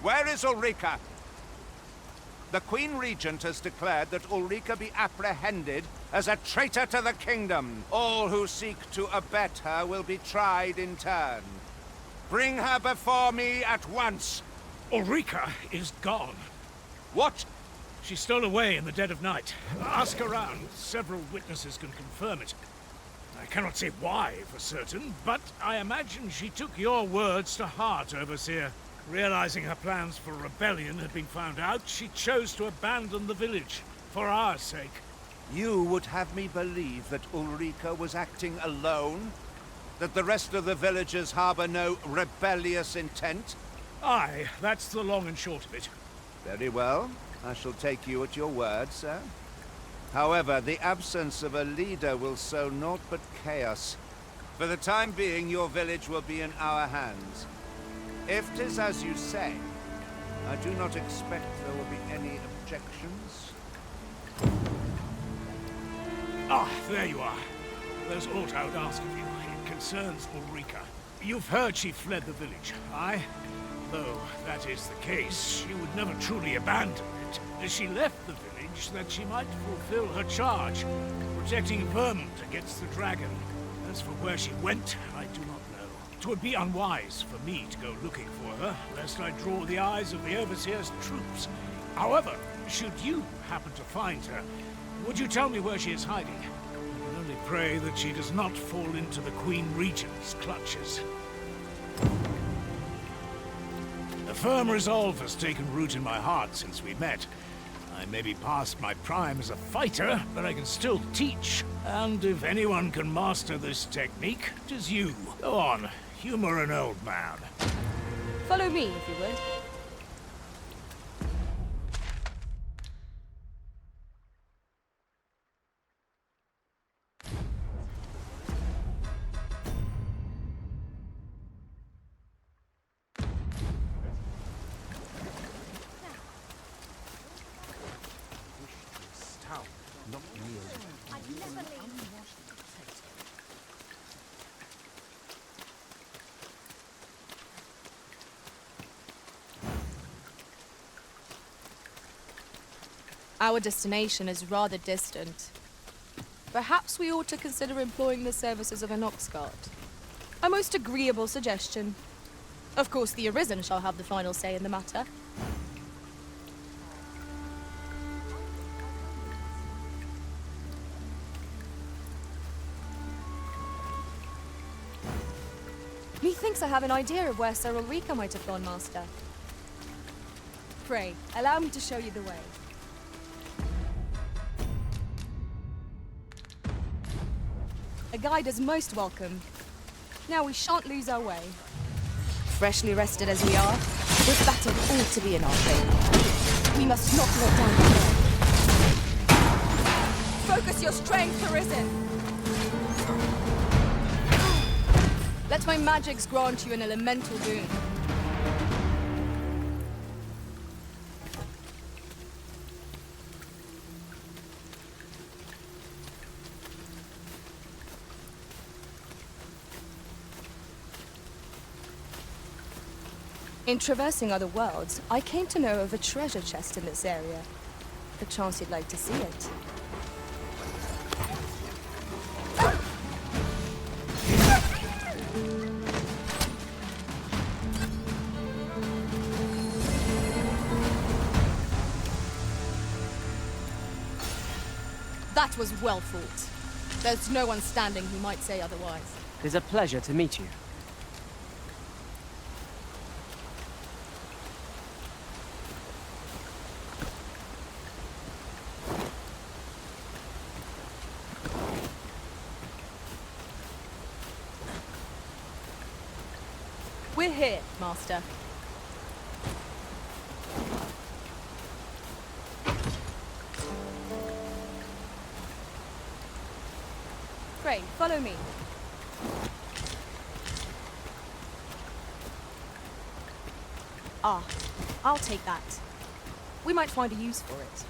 Where is Ulrika? The Queen Regent has declared that Ulrika be apprehended as a traitor to the kingdom. All who seek to abet her will be tried in turn. Bring her before me at once. Ulrika is gone. What? She stole away in the dead of night. Ask around. Several witnesses can confirm it. I cannot say why for certain, but I imagine she took your words to heart, Overseer. Realizing her plans for rebellion had been found out, she chose to abandon the village, for our sake. You would have me believe that Ulrika was acting alone? That the rest of the villagers harbor no rebellious intent? Aye, that's the long and short of it. Very well. I shall take you at your word, sir. However, the absence of a leader will sow naught but chaos. For the time being, your village will be in our hands. If 'tis as you say, I do not expect there will be any objections. Ah, there you are. There's aught I would ask of you. It concerns Ulrika. You've heard she fled the village, aye? Though that is the case, she would never truly abandon it. She left the village that she might fulfill her charge, protecting Vermont against the dragon. As for where she went, I do not know. 'Twould be unwise for me to go looking for her, lest I draw the eyes of the Overseer's troops. However, should you happen to find her, would you tell me where she is hiding? I can only pray that she does not fall into the Queen Regent's clutches. A firm resolve has taken root in my heart since we met. I may be past my prime as a fighter, but I can still teach. And if anyone can master this technique, it is you. Go on, humor an old man. Follow me, if you would. Our destination is rather distant. Perhaps we ought to consider employing the services of an ox cart. A most agreeable suggestion. Of course, the Arisen shall have the final say in the matter. Methinks I have an idea of where Sir Ulrika might have gone, Master. Pray, allow me to show you the way. A guide is most welcome. Now we shan't lose our way. Freshly rested as we are, this battle ought to be in our favor. We must not let down the guard. Focus your strength, Arisen! Let my magics grant you an elemental boon. In traversing other worlds, I came to know of a treasure chest in this area. Perchance you'd like to see it. That was well fought. There's no one standing who might say otherwise. It is a pleasure to meet you. We're here, Master. Pray, follow me. Ah, I'll take that. We might find a use for it.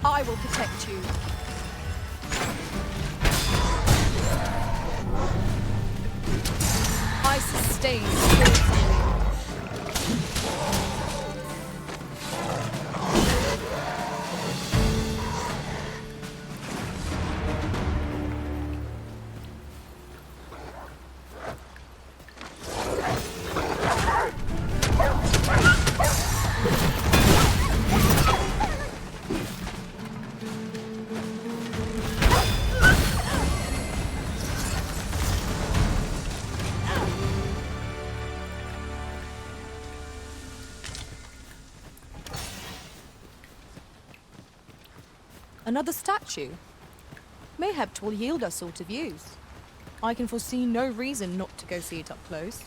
I will protect you. I sustain you. Another statue? Mayhap 'twill yield us all to views. I can foresee no reason not to go see it up close.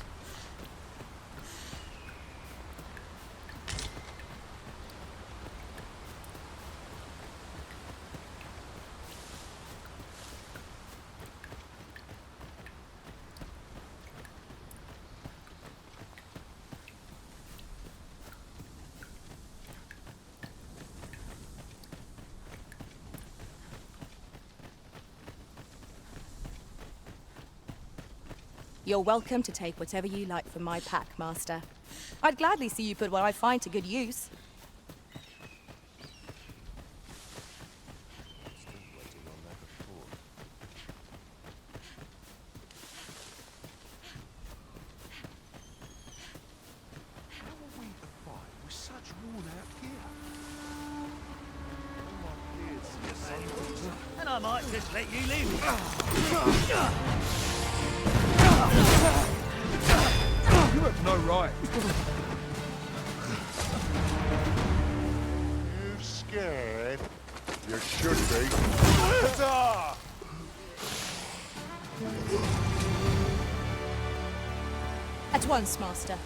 You're welcome to take whatever you like from my pack, Master. I'd gladly see you put what I find to good use. And I might just let you live. You have no right. You scared? You should be. At once, Master.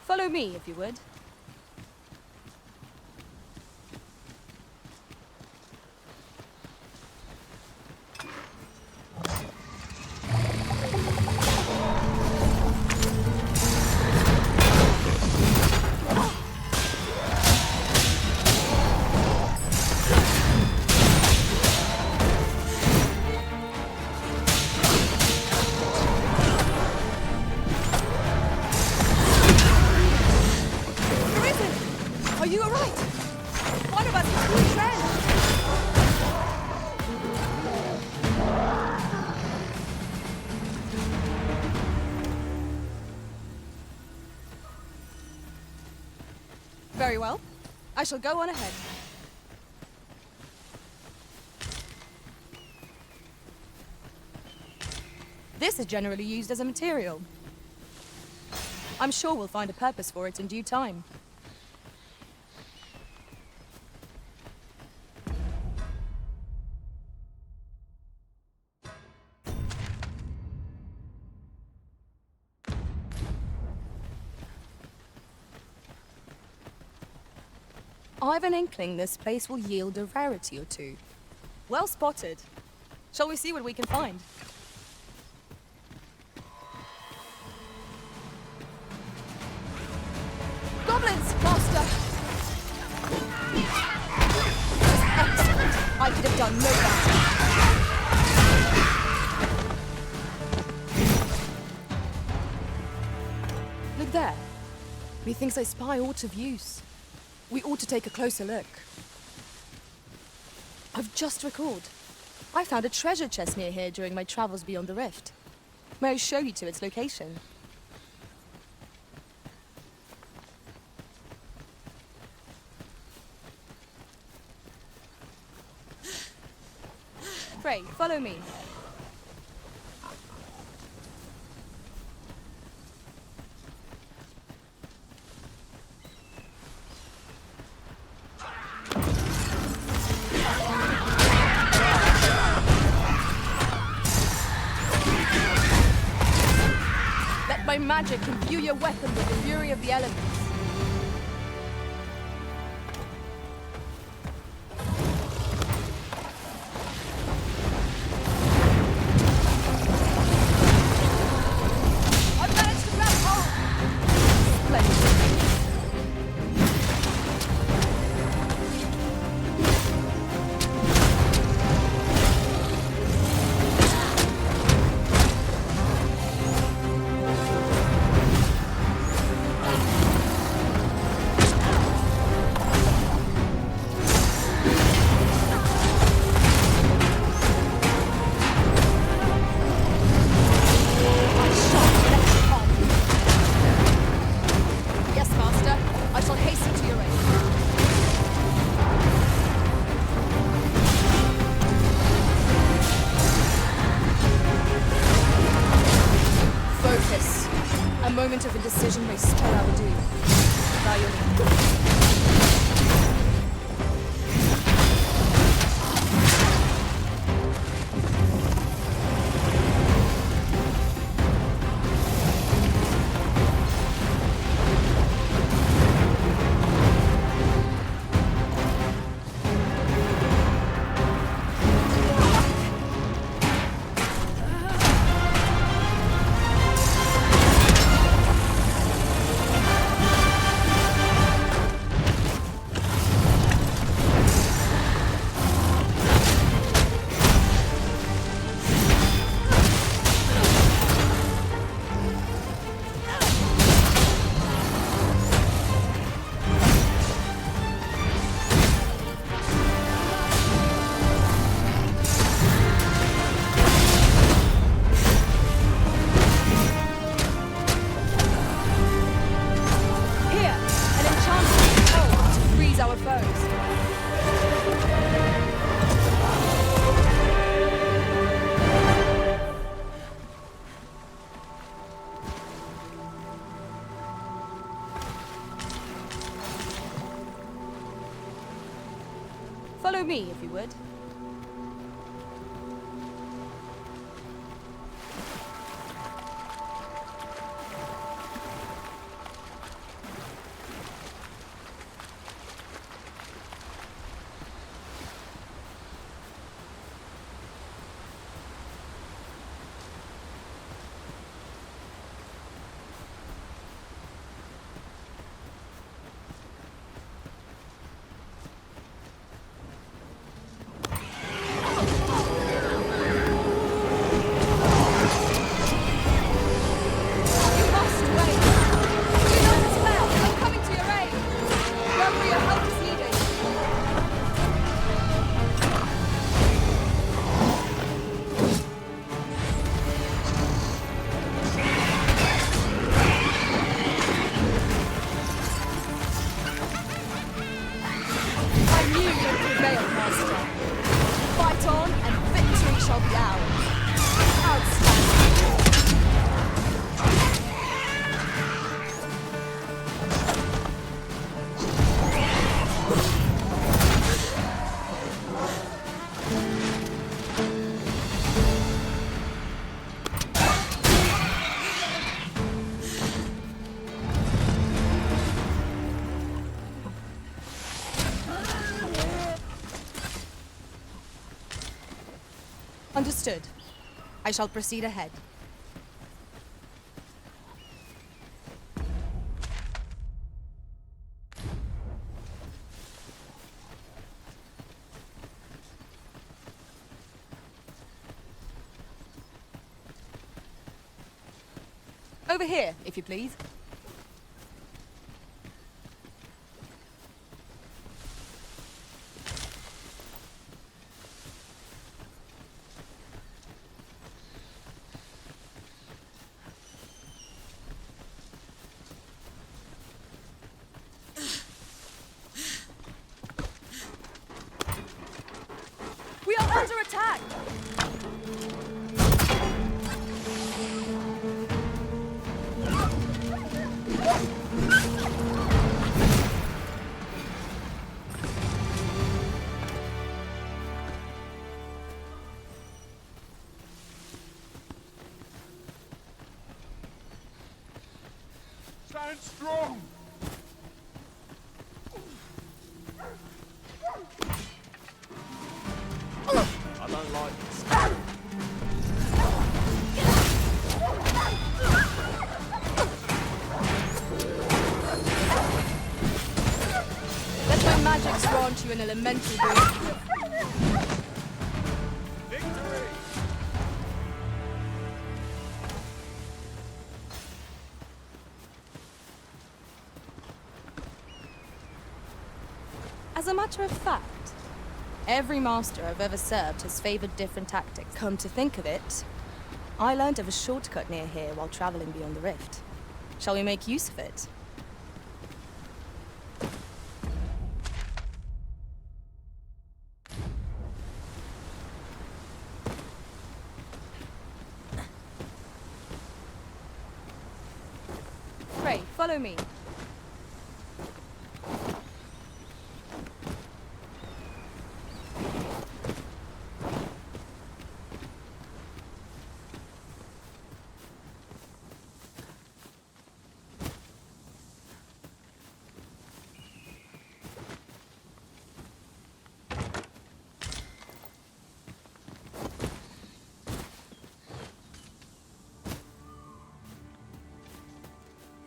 Follow me, if you would. Are you alright? One of us is being drenched. Very well. I shall go on ahead. This is generally used as a material. I'm sure we'll find a purpose for it in due time. I've an inkling this place will yield a rarity or two. Well spotted. Shall we see what we can find? Goblins, Master! Excellent. I could have done no better. Look there. Methinks I spy aught of use. We ought to take a closer look. I've just recalled. I found a treasure chest near here during my travels beyond the rift. May I show you to its location? Pray, follow me. Let my magic imbue your weapon with the fury of the elements. I've managed to grab hold! Splendid. moment of indecision may spell our doom. By your leave. Follow me, if you would. Understood. I shall proceed ahead. Over here, if you please. We are under attack! Stand strong! I don't like this. Let my magic grant you an elemental boon. Victory! As a matter of fact, every master I've ever served has favored different tactics. Come to think of it, I learned of a shortcut near here while traveling beyond the rift. Shall we make use of it? follow me.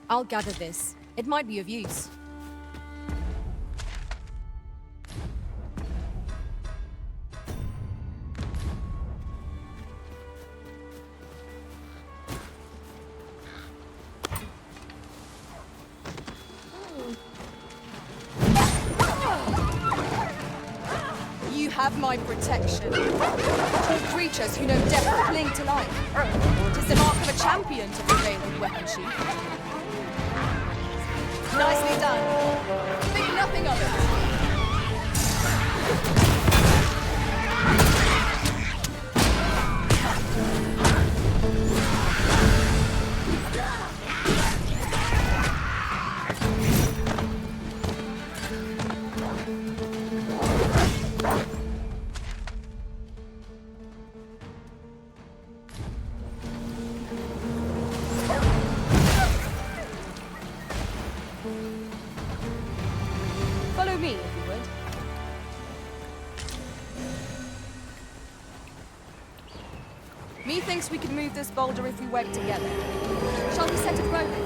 I'll gather this. It might be of use. You have my protection. All creatures who know death cling to life. Tis the mark of a champion to prevail with weapon sheath. Nicely done. Think nothing of it. Follow me, if you would. Methinks we could move this boulder if we work together. Shall we set it rolling?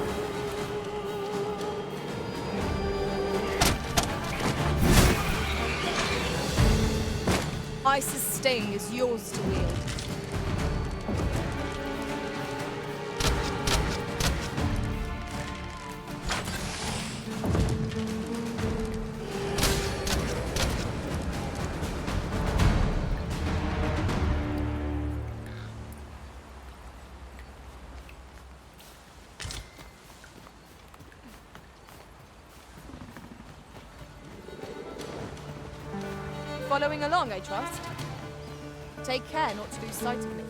Ice's sting is yours to wield. Following along, I trust. Take care not to lose sight of me.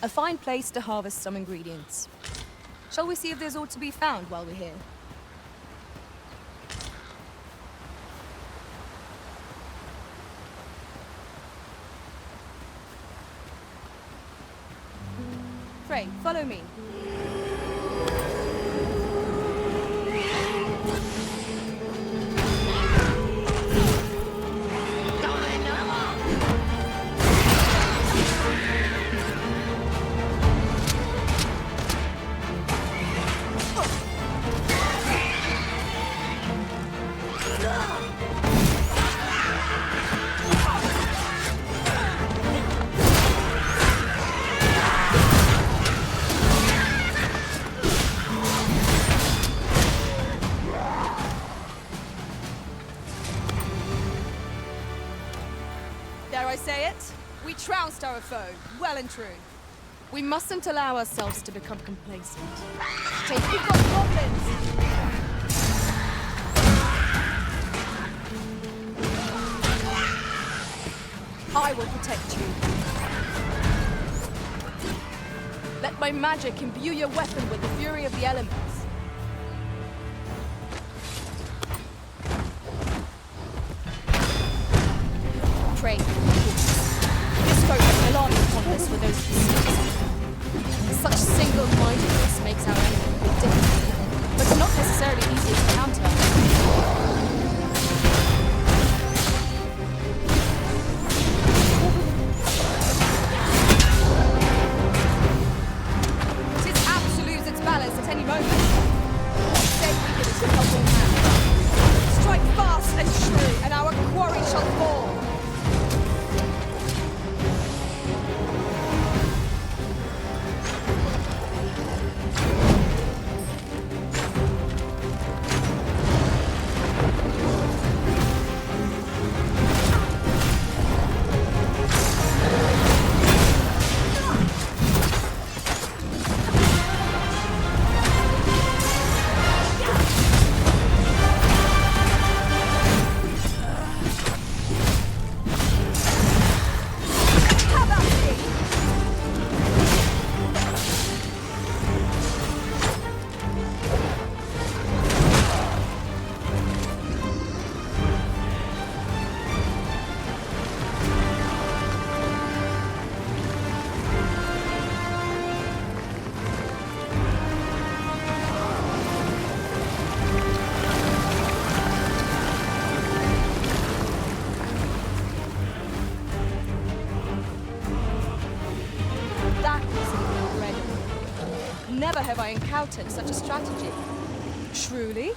A fine place to harvest some ingredients. Shall we see if there's aught to be found while we're here? Pray, follow me. Dare I say it? We trounced our foe, well and true. We mustn't allow ourselves to become complacent. Take the goblins! I will protect you. Let my magic imbue your weapon with the fury of the elements. Pray. This folk is alarming upon us with those pursuits. Such single-mindedness makes our enemy a bit difficult, but not necessarily easy to counter. I encountered such a strategy. Truly?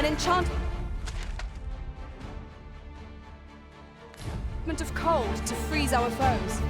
Enchantment of cold to freeze our foes.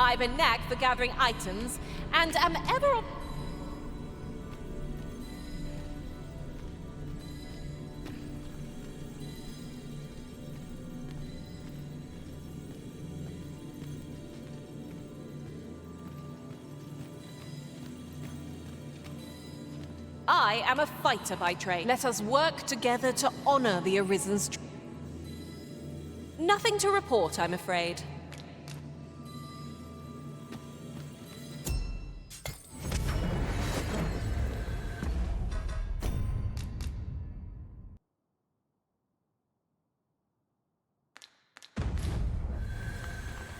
I've a knack for gathering items, and am ever... I am a fighter by trade. Let us work together to honor the Arisen's... Nothing to report, I'm afraid.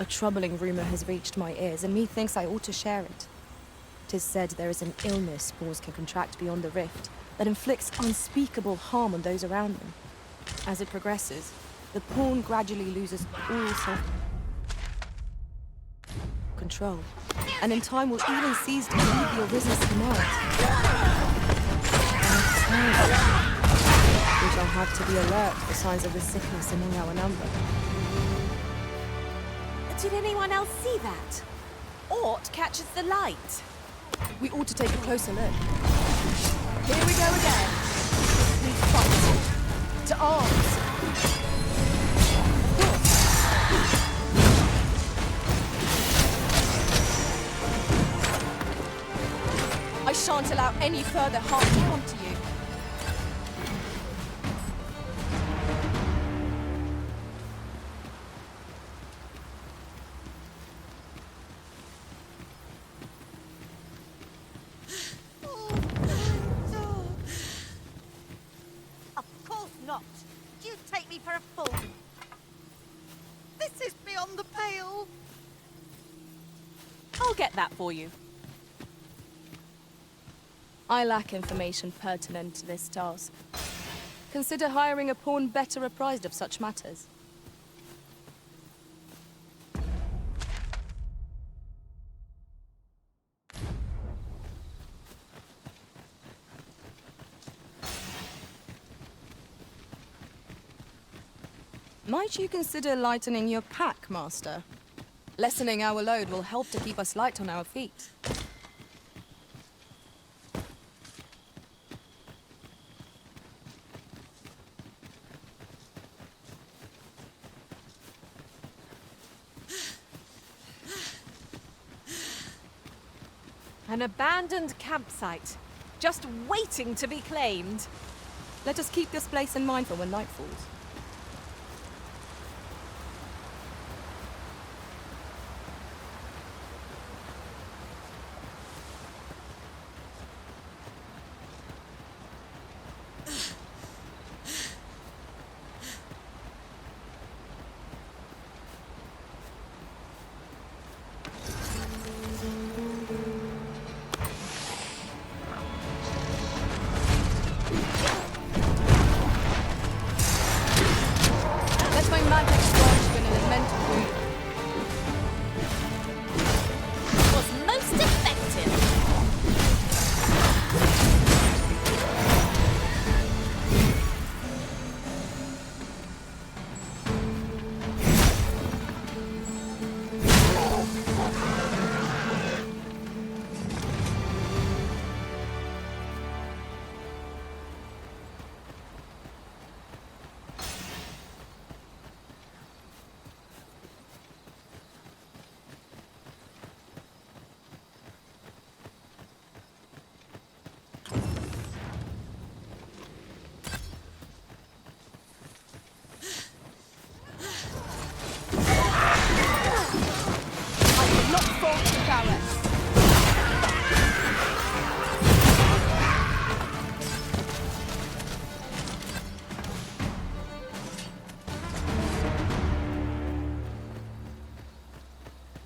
A troubling rumor has reached my ears, and methinks I ought to share it. 'Tis said there is an illness spores can contract beyond the rift that inflicts unspeakable harm on those around them. As it progresses, the pawn gradually loses all self-control, and in time will even cease to heed the Arisen's commands. We shall have to be alert for signs of the sickness among our number. Did anyone else see that? Aught catches the light. We ought to take a closer look. Here we go again. We fight. To arms. I shan't allow any further harm to come to you. I'll get that for you. I lack information pertinent to this task. Consider hiring a pawn better apprised of such matters. Might you consider lightening your pack, Master? Lessening our load will help to keep us light on our feet. An abandoned campsite, just waiting to be claimed. Let us keep this place in mind for when night falls.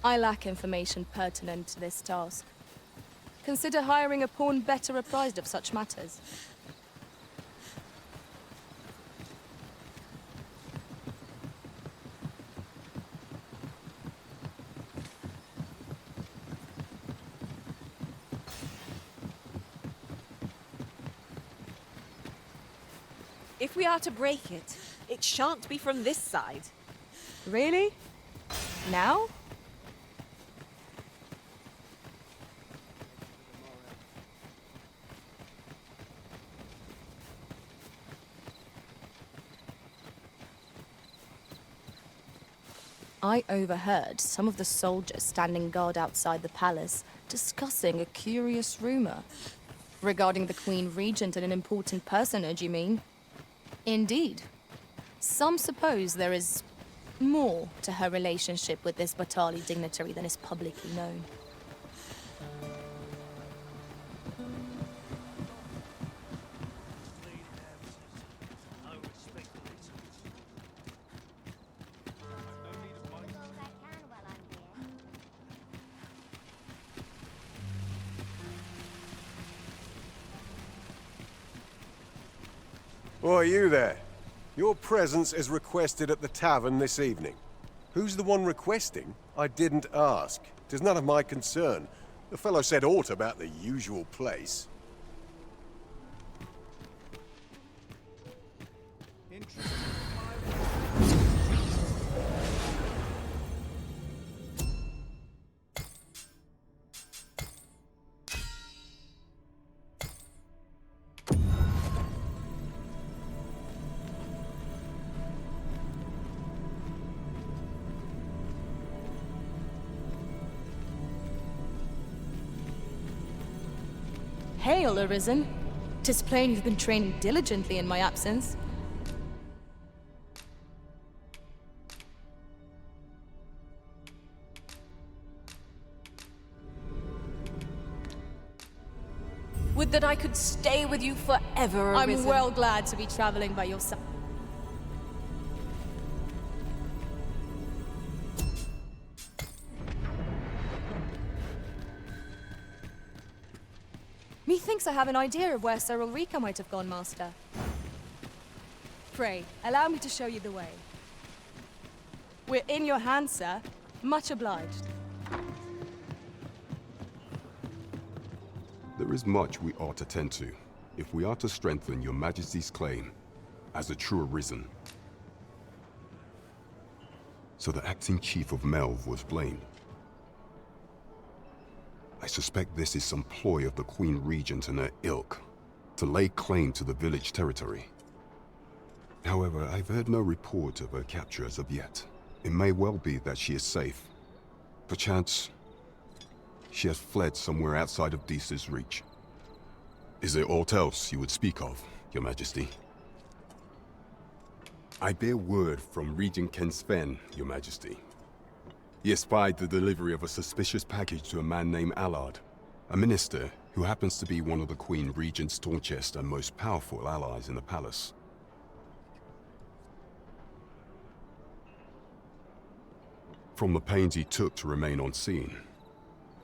I lack information pertinent to this task. Consider hiring a pawn better apprised of such matters. If we are to break it, it shan't be from this side. Really? Now? I overheard some of the soldiers standing guard outside the palace discussing a curious rumor. Regarding the Queen Regent and an important personage, you mean? Indeed. Some suppose there is more to her relationship with this Batali dignitary than is publicly known. Oi, you there. Your presence is requested at the tavern this evening. Who's the one requesting? I didn't ask. 'Tis none of my concern. The fellow said aught about the usual place. Hail, Arisen. 'Tis plain you've been training diligently in my absence. Would that I could stay with you forever, I'm Arisen. well glad to be traveling by your side. Methinks I have an idea of where Sir Ulrika might have gone, Master. Pray, allow me to show you the way. We're in your hands, sir. Much obliged. There is much we ought to tend to, if we are to strengthen your Majesty's claim as a true Arisen. So the acting chief of Melv was blamed. I suspect this is some ploy of the Queen Regent and her ilk, to lay claim to the village territory. However, I've heard no report of her capture as of yet. It may well be that she is safe. Perchance, She has fled somewhere outside of Disa's reach. Is there aught else you would speak of, Your Majesty? I bear word from Regent Ken Sven, Your Majesty. He espied the delivery of a suspicious package to a man named Allard, a minister who happens to be one of the Queen Regent's staunchest and most powerful allies in the palace. From the pains he took to remain on scene,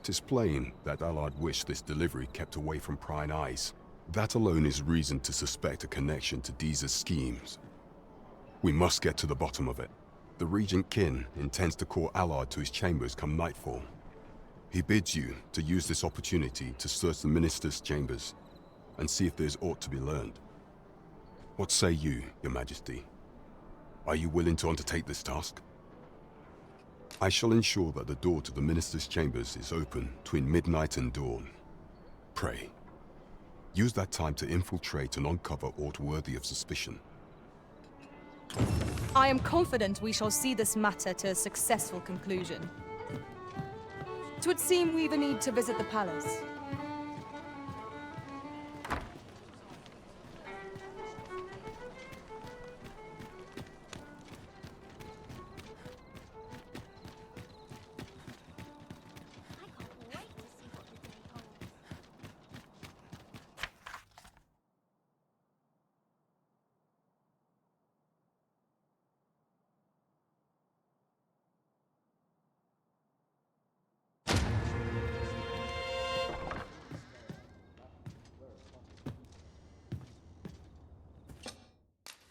'tis plain that Allard wished this delivery kept away from prying eyes. That alone is reason to suspect a connection to Disa's schemes. We must get to the bottom of it. The Regent Kin intends to call Allard to his chambers come nightfall. He bids you to use this opportunity to search the minister's chambers and see if there's aught to be learned. What say you, Your Majesty? Are you willing to undertake this task? I shall ensure that the door to the minister's chambers is open between midnight and dawn. Pray, use that time to infiltrate and uncover aught worthy of suspicion. I am confident we shall see this matter to a successful conclusion. 'Twould seem we even need to visit the palace.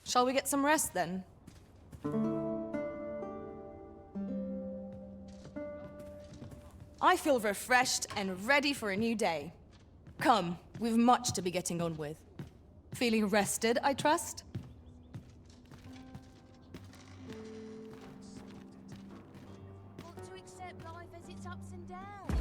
Shall we get some rest then? I feel refreshed and ready for a new day. Come, we've much to be getting on with. Feeling rested, I trust? Want to accept life as its ups and downs.